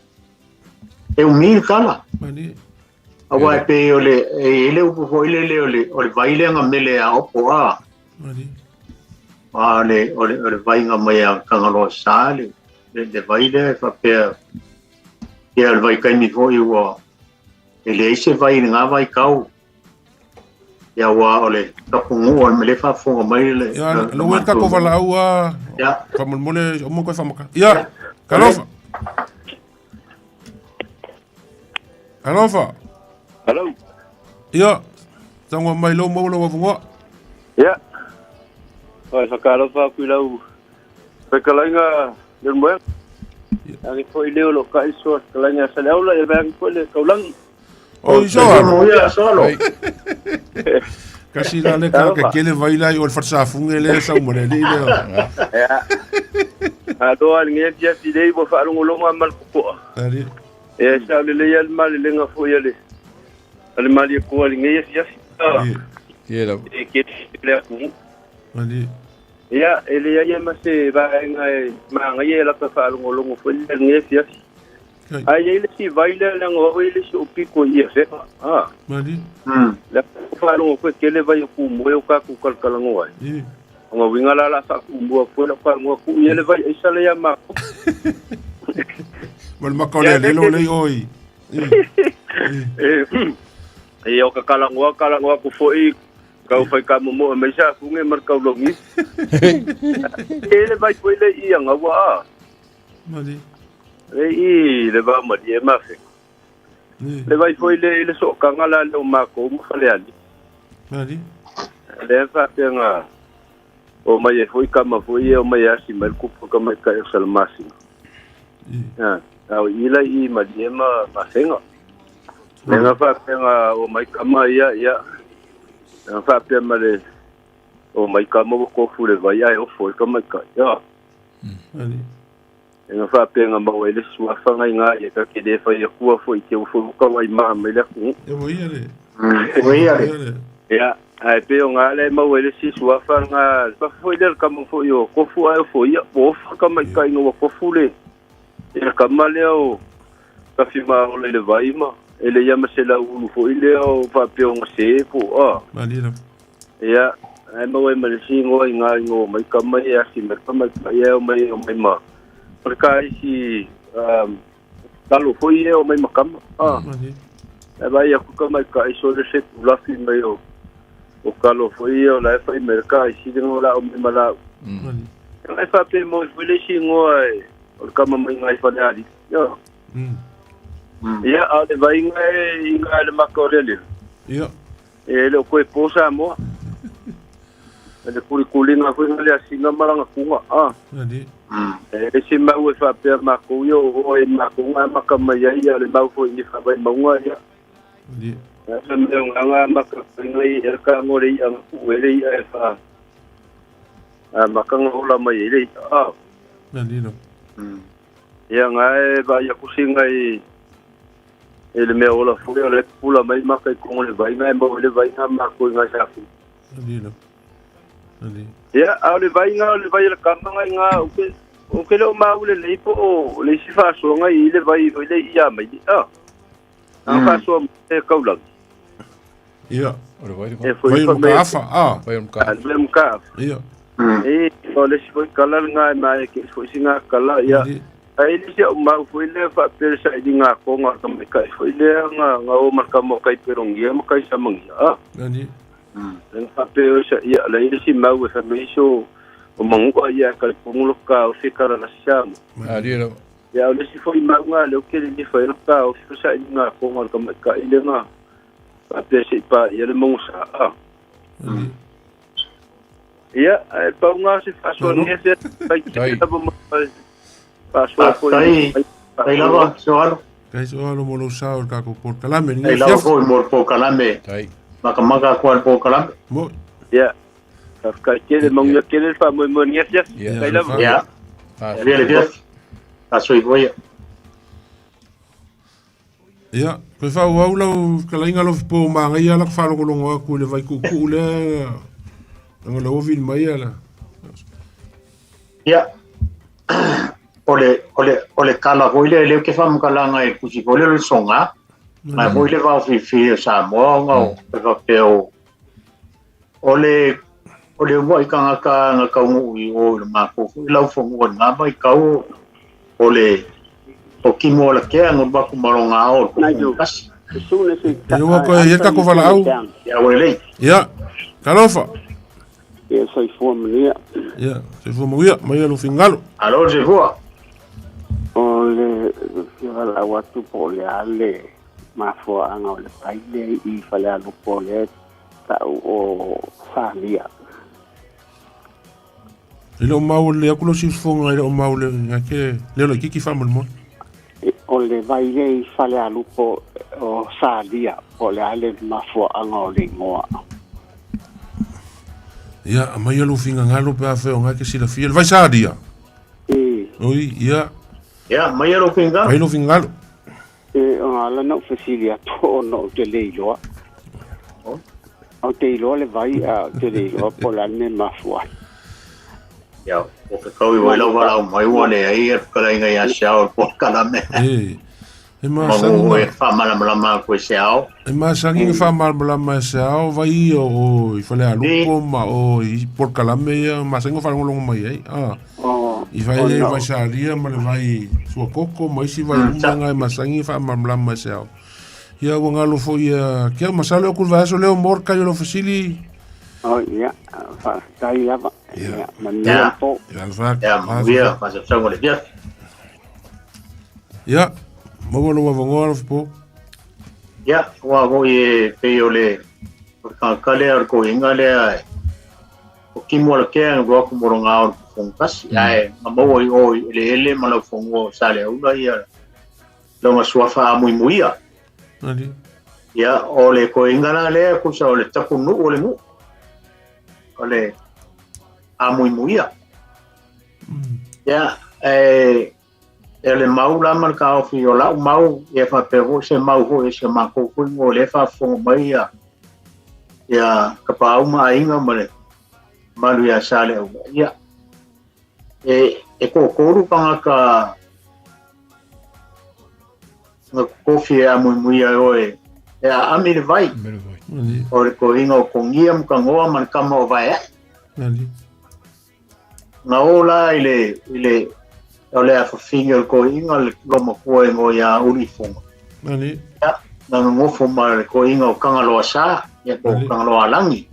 E un mil kala. Mani. Awa pe ole ele u foi ole vai le nga mele a opo a. Mani. Ole vai nga mai a kangalo sale. Le vai le fa pe. Ya le vai kai mi foi wa. Ele se vai nga vai kau. Ya wa ole kapungu o mele fa fonga mai le. Ya lo weta ko vala ua. Ya. Fa mole o mo ko fa maka. Ya. Kalofa. Kalofa. Hello. Ya. Tangwa mai lo mo lo wa. Ya. Oi, fa Kalofa ku lau. Pe kalanga le mo. Ang foi leo lo kai so kalanga sa laula e bang ko le kaulang. Oh, iso ya solo. Kasi la le ka kele vaila o farsa fungele sa mo le le. Ya. Ado al ngi ya ti dei bo fa lo mal ko. Ari. E sa le le mal le nga fo yele. Al mal ko al ngi ya. Yela. E ke le ku. Ari. Ya, ele ya mase ba ngai ma ngai la ka fa lo fo le ngi ya. Ai ele si vai le lang o ele si o pico ia se. Mali. La fa lo ko ke le vai ku mo ka ku kalkalango ai. Ngo winga la sa ku mo ko la fa ngo ku ele vai isa le ya ma. Mal makole le lo le oi. E o ka kalango ku fo i ka fa ka mo me sa ku nge mar ka lo ngi. Ele vai foi le ia ngawa. Mali. Le va mo die ma fe. Le vai foi le so ka ngala le ma ko mo fale ali. Mali. Le fa tenga o mai foi ka ma foi o mai asi mal ku ka mai ka sal masi. Au ila I ma die ma senga. Le nga fa tenga o mai ka ma ya. Le fa tenga le o mai ka mo ko fu le vai ai o foi ka mai ka. Ya. Mali. Nga fa penga ma wele sua fanga nga ye ka ke de fa ye ku fo I ke fo ka wai ma me le ku. E voi ale. Voi ale. Ya, ai pe o ngale ma wele si suafa nga pa foi del kam fo yo ko fu ai fo ya bo fa kam kai no ko fu le e kam le o ka fi ma o le vai ma ele ya ma se la u fo ile o fa pe o se fu a Malino. ya ai ma we ma si ngo nga ngo mai kam ya si mer kam ya o mai ma por kai si talo fo ile o mai ma kam a e vai ya ku kam kai so le se la fi mai o kalo foi o la foi mercado si no la o me mala ai fa pe mo vile si ngoi o kama mai ngai fa ali yo ya a de vai ngai le makorele yo le ko posa mo le kurikulinga foi ngai asina malanga kunga Nadi. e si ma o fa pe ma ko yo o e ma kunga makama ya le ba foi ni fa vai mangwa ya Nadi. Sambil maka ngai erka ngori ang wele ai fa maka ngola mai ile Nandino. ya ngai ba ya kusingai ele me ola fu le pula mai maka ko le vai ngai mo le vai ma ko ngai sa fu Nandino. Nandi. ya ale vai le kama ngai nga o ke lo ma ule le po le si fa so ngai ile vai le ia mai ang fa so e kaulang Ia. foi mukafa. Foi mukafa. Ia. Olha se foi calar ngai mai que foi singa kala ia. Aí ele já uma foi levar persa de nga ko nga também kai foi le nga o marca mo kai perongia mo kai samang ia. Nandi. Dan papel sa ia la ele si mau sa meso o mangu ia kai pungulo ka o fikara na siamo. Dilo. Ya olha se foi mau nga le o que ele foi no ka o sa de nga ko nga também kai ele nga Até se pa ia le monsa ia pa nga se faso ni se paso Aí lava soal. Kai soalo mo lo sao ka ko por kalame ni. Aí lava ko mo por kalame. Maka ko por kalame. Mo. Ya. Ka kele mong ya kele fa mo ni ya. Kai lava. Ya. Vele vele. Paso igual. Ia, koe whau au lau kalainga lo po maanga ia lak whalo kolongo aku le vai kuku le anga la ovin mai ala. Ia. Ole kala hoile le ke fam kalanga e kusi hoile le songa. Na hoile va fi sa mo ngo ka peo. Ole mo ikanga ka ngu o ma ko lau fongo na mai ka ole o kimo la ke ang ba ku maronga o kas eu ko ia ka ko fala au ya wele ia kalofa ia sai formia ia se formia mai lo fingalo alo je voa ole la watu pole ale ma fo anga ole paile I fala lo pole ta o famia Ilo mau le akulo si fonga ilo mau le ngake le lo kiki famul mo o le vai le fale a lupo o salia o le ale mafo anga o le ngoa. Ia, mai alu finga ngalo pe a feo ngake sila fiel. Vai sadia? Oi, ia. Ia, mai alu finga? Mai alu finga ngalo. O ala no fasilia to no te leiloa. O te iloa le vai a te leiloa po la ne mafo. Ya, o que kau I wala wala mai wale ai kala inga ya siao po kala me. E ma fa mala ko siao. E ma sangi fa mala siao vai o I fale a lupo ma o I por kala me ma sango fa ngolong mai ai. I vai saria ma le vai sua koko mai si vai manga ma sangi fa mala siao. Ia o ngalo fo ia ke ma sale o kurva so leo morka yo lo fasili. Oh ya, fa tai lava. Ja, ja, maar weer, maar ze zo wel weer. Ja, maar we nog wel of po. Ja, we je peole. Kan kale ko ingale. O kimol ke ngo ko moronga fonkas. Ja, maar o ele malo fongo sale una ia. Lo ma suafa muy ya. Ali. Ja, ole ko ingana le ko sa ole tapu no ole mu. Ole a muy ya. Ya, ele mau la marca o fiola, mau e fa pero se mau ho e se mako ko le fa fo mai ya. ia ka pau mainga male malu ia sale au ia e kokoru panga ka nga kofi a mui oe e a amire vai o le ko inga o kongia mo ka ngoa man kama o vai nga ola ile ole a fafinga ko inga le loma koe ngo ia uniforma ya nga ngofo ma le ko inga o kanga loa sa ya ko kanga loa langi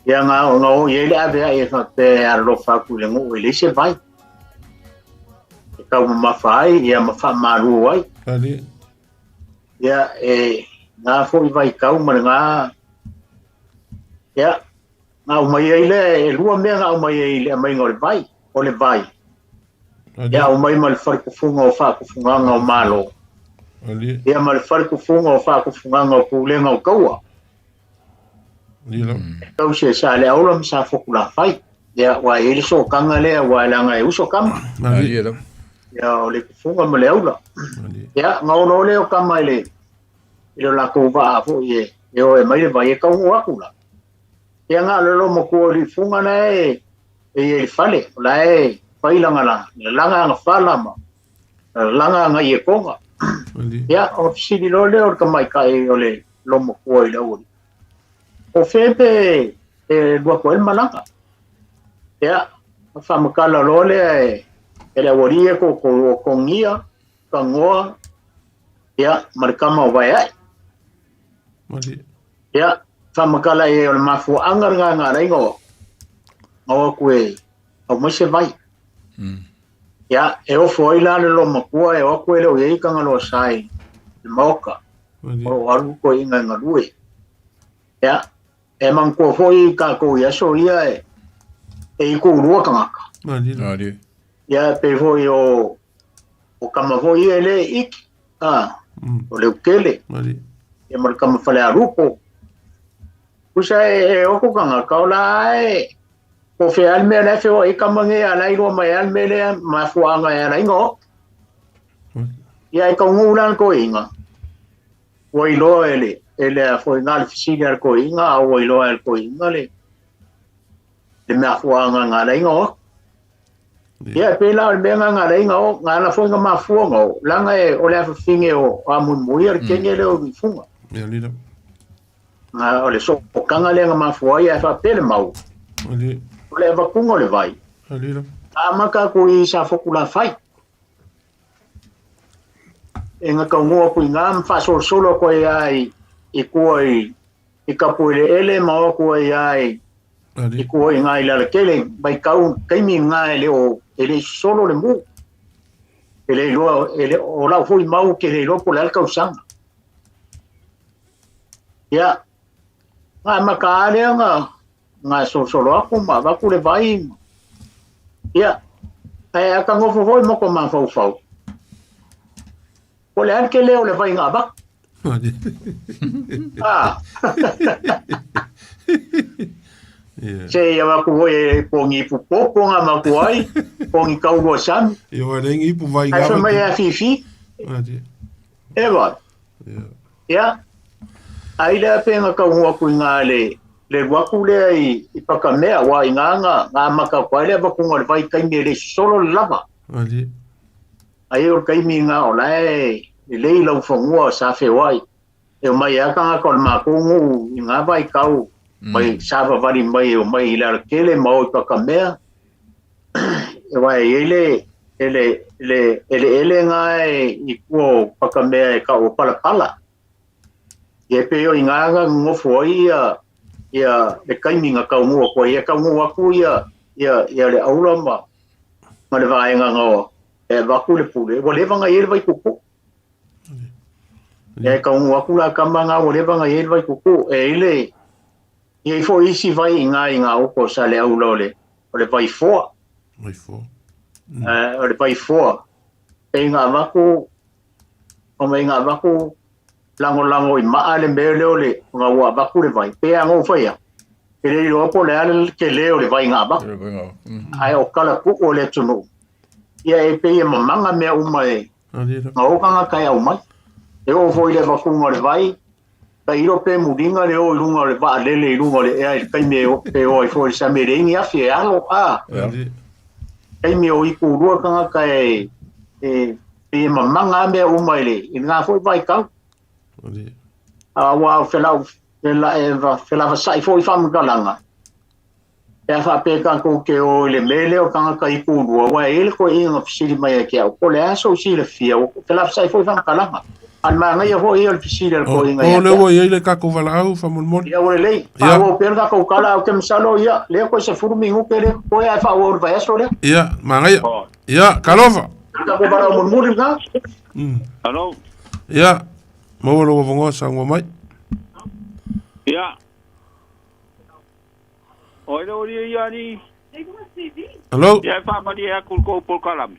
ya nga o yele ave e fa pe a lo fa ku le ngo ile se vai e ka ma fai ya ma fa maru ai ya nga fo vai ka ma nga ya nga o mai ile lua me nga o mai ile mai ngol vai o le vai ya o mai mal far ku funga o fa ku funga nga o malo ya mal far ku funga o fa ku funga nga o pulenga o kaua kau se sa le aula sa fo ku la fai ya wa ile so kanga le wa la nga e uso kama ya o le ku funga ma le aula ya nga o le o kama ile la ko va fo ye o e mai le vai e kau o akula ya nga lo mo ko li funga na e fale la e fai langa la nga fala ma langa nga ye konga ya o si di lo le o ka mai kai o le lo mo ko ile o o fete e dua ko el malanga ya fa makala lo le ele worie ko ngia ka ngoa ya markama vai ai ya famakala e o mafu angar nga ringo o kue o mo se vai ya e o foi la lo makua e o kue le o ye kanga lo sai moka o aru ko inga nga due ya e man ko foi ka ko ya so ia e ko ru kanga ya pe foi o kama foi ele ik o le kele e mar kama fale arupo Kusa o ko kanga kaula ko fe alme na fe o ikamange ala iro mai alme le ma fuanga era ingo ia ko ngulan ko inga o ilo ele foi ngal fisiga ko inga o ilo el ko inga le ma fuanga ngala ingo ia pela me ngala ingo ngala fuanga ma fuanga langa o le finge o amun muir kenge le o funga nga ole so kanga le nga mafuai e fa pele mau ole va kungo le vai amaka ku I sa fokula fai e nga ka ngo ku ngam fa solo ko ai I ku ai I ka pule ele mau ku ai I ku ai ngai la kele bai kau kai mi ngai le o ele solo le mu ele o la fui mau ke le lo ko la kausanga ya nga makale nga solo aku ma va ku le vai ya ai ka ngofo foi mo ko ma fau o le an ke le o le vai nga ba se ya va ku e pongi pu popo nga ma ku ai pongi ka ugo san yo rengi pu vai nga ai mai a fifi e va ya ai le penga ka ngua ku ngale le waku le I pakamea wa inganga nga maka kwale ba ku ngol vai kai le solo lava ai o kai mi nga o lai le lo fongua sa fe wai e mai aka ko ma ku ngu nga vai kau mai sa va vari mai o mai la kele mo pakamea e vai ele nga I ku pakamea ka o pala e pe o inganga ngofo ia le kaiminga ka ngo ko ia ka ngo aku ia le aula ma le vai nga e va ku le pule o le vanga ele vai kuku e ka ngo aku la kama nga o le vanga ele vai kuku e ile e fo isi vai nga o ko sa le aula o le vai fo o le vai fo e nga va ku o me nga va ku lango I maale mele ole nga wa ba ku le vai pe ngo fa ya ele lo po le al ke le ole vai nga ba ai o kala ku ole tunu ia e pe mamanga me uma e nga o kanga kai au mai e o foi le ba ku ngore vai ka iro pe muringa le o lunga le va le lunga le e kai me o pe o fo sa me ringi a fie alo kai me o i ku ro ka ka e mamanga me o mai le nga fo vai ka wa fela sai fo i fam kalanga e fa pe ka ko ke o le mele o ka ka i ku ro wa ele ko i nga fisi mai ke o ko le aso si le fie o fela sai fo i fam kalanga al manga ia ho ia le pisile ko inga ia. O le wo ia le ka ko vala au fa mon mon. Ia o le. Pa o perga ko kala o kem salo ia le ko se furmi hu pere ko ia fa o va eso le. Ia manga ia. Ia kalova. Ka ko bara mon mon ga. Hello. Ia mo lo vongo sa ngo mai. Ia. Oi lo ia ni. Hello. Ia fa ma dia ko por kalam.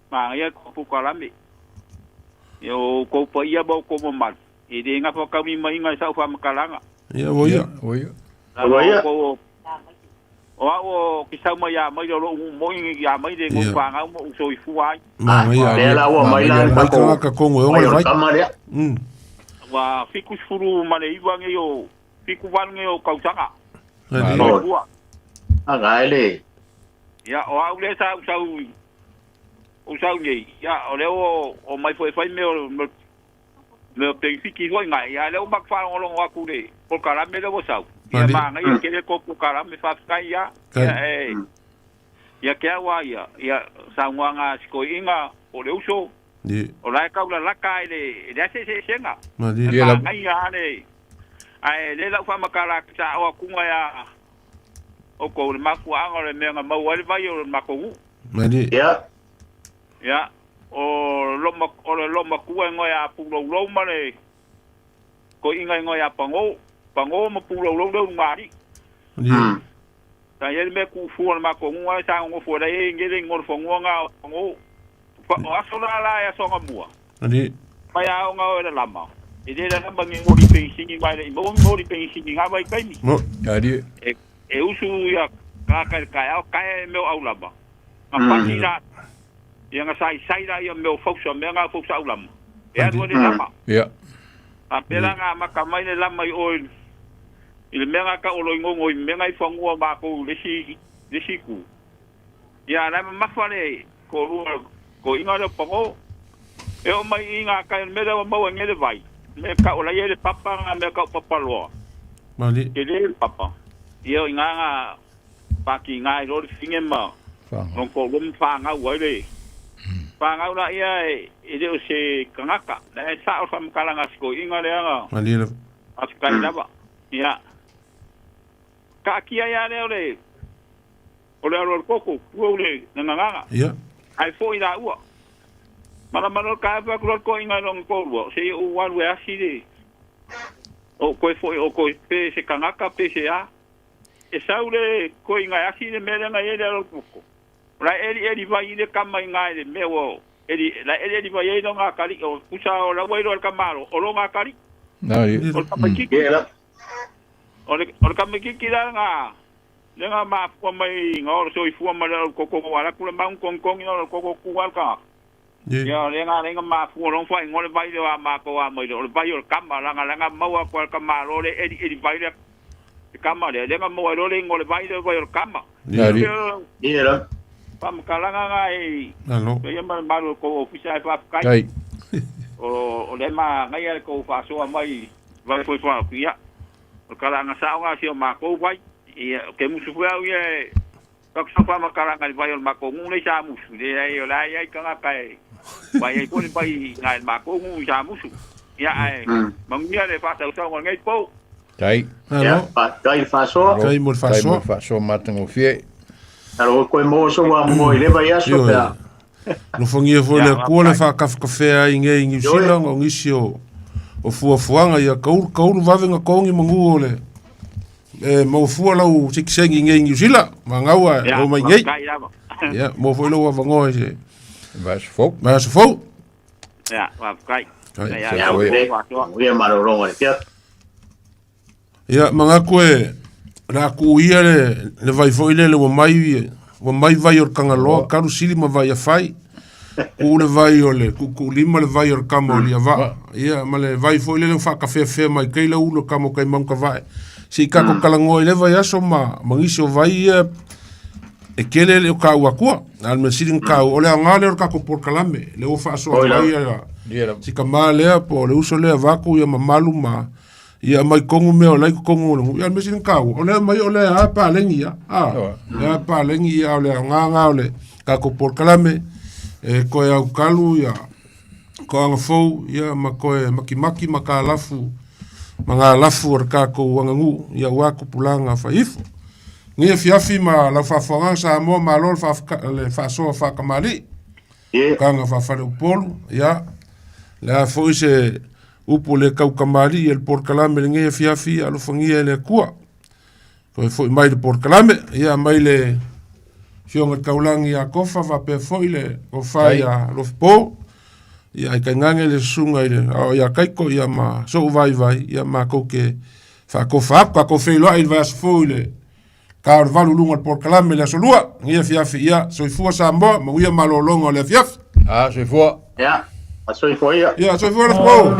Ma ia ko por kalam. Yo ko pa ia ba ko man e de nga pa kami mai nga sa fa makalanga ia wo ia ko o ki sa mai ya mai lo mo ya mai de ngo pa nga mo so i fu ai ma ia la wo mai la ka ko ngo vai wa fiku furu mane i wa nge fiku wan nge o kausanga aga ele ya o au le sa o sau ngai ya o leo o mai foi me penfiki foi ngai ya leo mak fa ngolo aku de por kala me leo sau ya ma ngai ke le ko kala me fa kai ya ya ke wa ya sa nganga sko inga o leo so o la ka la kai le se senga ma di ya ngai ya ne ai le la fa makala sa o ku ya o ko le maku angole me nga mau wale vai o maku ma di ya o loma kua ngoya pulo lo mane ko inga ngoya pango mo pulo lo do ngari ta yel me ku fu ma ko ngwa sa ngo fo dai ngere ngor fo nga ngo o asola la ya so ngabua ani pa ya nga o la lama ide da ba ngi ngori pensingi ba le mo ngori pensingi nga ba kai ni mo ari e usu ya ka me au lama ma pa ia nga sai la ia meu foksa me nga foksa ulam ia no le lama ia a pela nga makamai le lama i oil il me nga ka olo ngongo i me nga i fangua ma ko le si ku ia na ma fale ko inga le pango e o mai inga ka me le mo ngele vai me ka ola ye le papa nga me ka papa lo mali ele papa ia inga pa ki nga i ro fingema non ko lum fa nga wale pangau na ia e de se kangaka na sa o fam kalanga sko inga le anga malila askai lava ia ka kia ya le ole koko ole nganga ia ai foi da ua mana ka pa ko inga long ko se u wan we aside o ko foi o ko pe se kangaka pe se a e saule ko inga aside me nga ele ro koko la eri vai de kama ngai de mewo la eri vai no nga kali o usa o la wai ro kamaro o lo nga kali na o kamaki o kamaki kila nga lenga ma ko mai ngor so i fu ma ko wala kula ma kong no ko wal ka ya lenga ma fu ro fa ngor vai de ma ko mai o vai o kamara nga ma wa ko kamaro le eri vai de kamara lenga mo ro le ngor vai de vai o kamara ia pam kalanga ngai alo ia ma ko ofisa fa kai o le ma ngai ko fa so mai vai foi fa kia o kalanga sa nga si ma ko vai ia ke musu fa ia ka fa ma kalanga vai o ma ko ngu le sa musu le ai o la ai ka kai vai ai ko le vai ngai ma ko ngu sa musu ia ai ma ngia le fa sa ngai po kai alo kai fa so matango fie alo ko mo so wa mo ile vai aso pa no fongia foi le ko le fa kafe inge ingi sila ngo ngisio o fuanga ia kaur vavenga kongi mangu ole e mo fu la u siksengi inge sila mangaua o mai ngai ya mo foi lo va ngo ese vas fo ya va kai ya we ma ro ro ya manga koe na ku ia le vai foi le mai vai or kangaloa karu sili ma vai fai ku le vai o le ku lima le vai o le kama o le va ia ma le vai foi le fa kafe fe mai kai le ulo kamo kai mang ka vai si ka ko kalango le vai aso ma mangiso vai e kele le ka wa ku al me sirin ka o le ngale o ka ko por kalame le o fa so vai si ka male po le uso le va ku ia mamalu ma ia mai kongu me o lai kongu ia me sirin ka o le mai o le a pa lengi ia le pa lengi ia o le nganga o le ka ko por kalame e koe au kalu ia ko anga fou ia ma koe makimaki maka lafu mga lafu ar kako wangangu ia waku pulanga faifo ngia fiafi ma la fafonga sa mo ma lol fa le fa so fa kamali kanga fa fa le polo ia la foi se upo le kau kamali el por kalame ngia fiafi alo fangia le kua foi mai le por kalame ia mai le Fionga kaulangi a kofa va pe foile o faia lo po ia ka ngange le sunga ile o ia kaiko ia ma so vai ia ma ko ke fa ko fa ko fe lo il va foile ka valu lunga por kalame le solua ia ia so fu sa mbo mo ia malolongo le fiaf so fu ya so fu ia so fu le po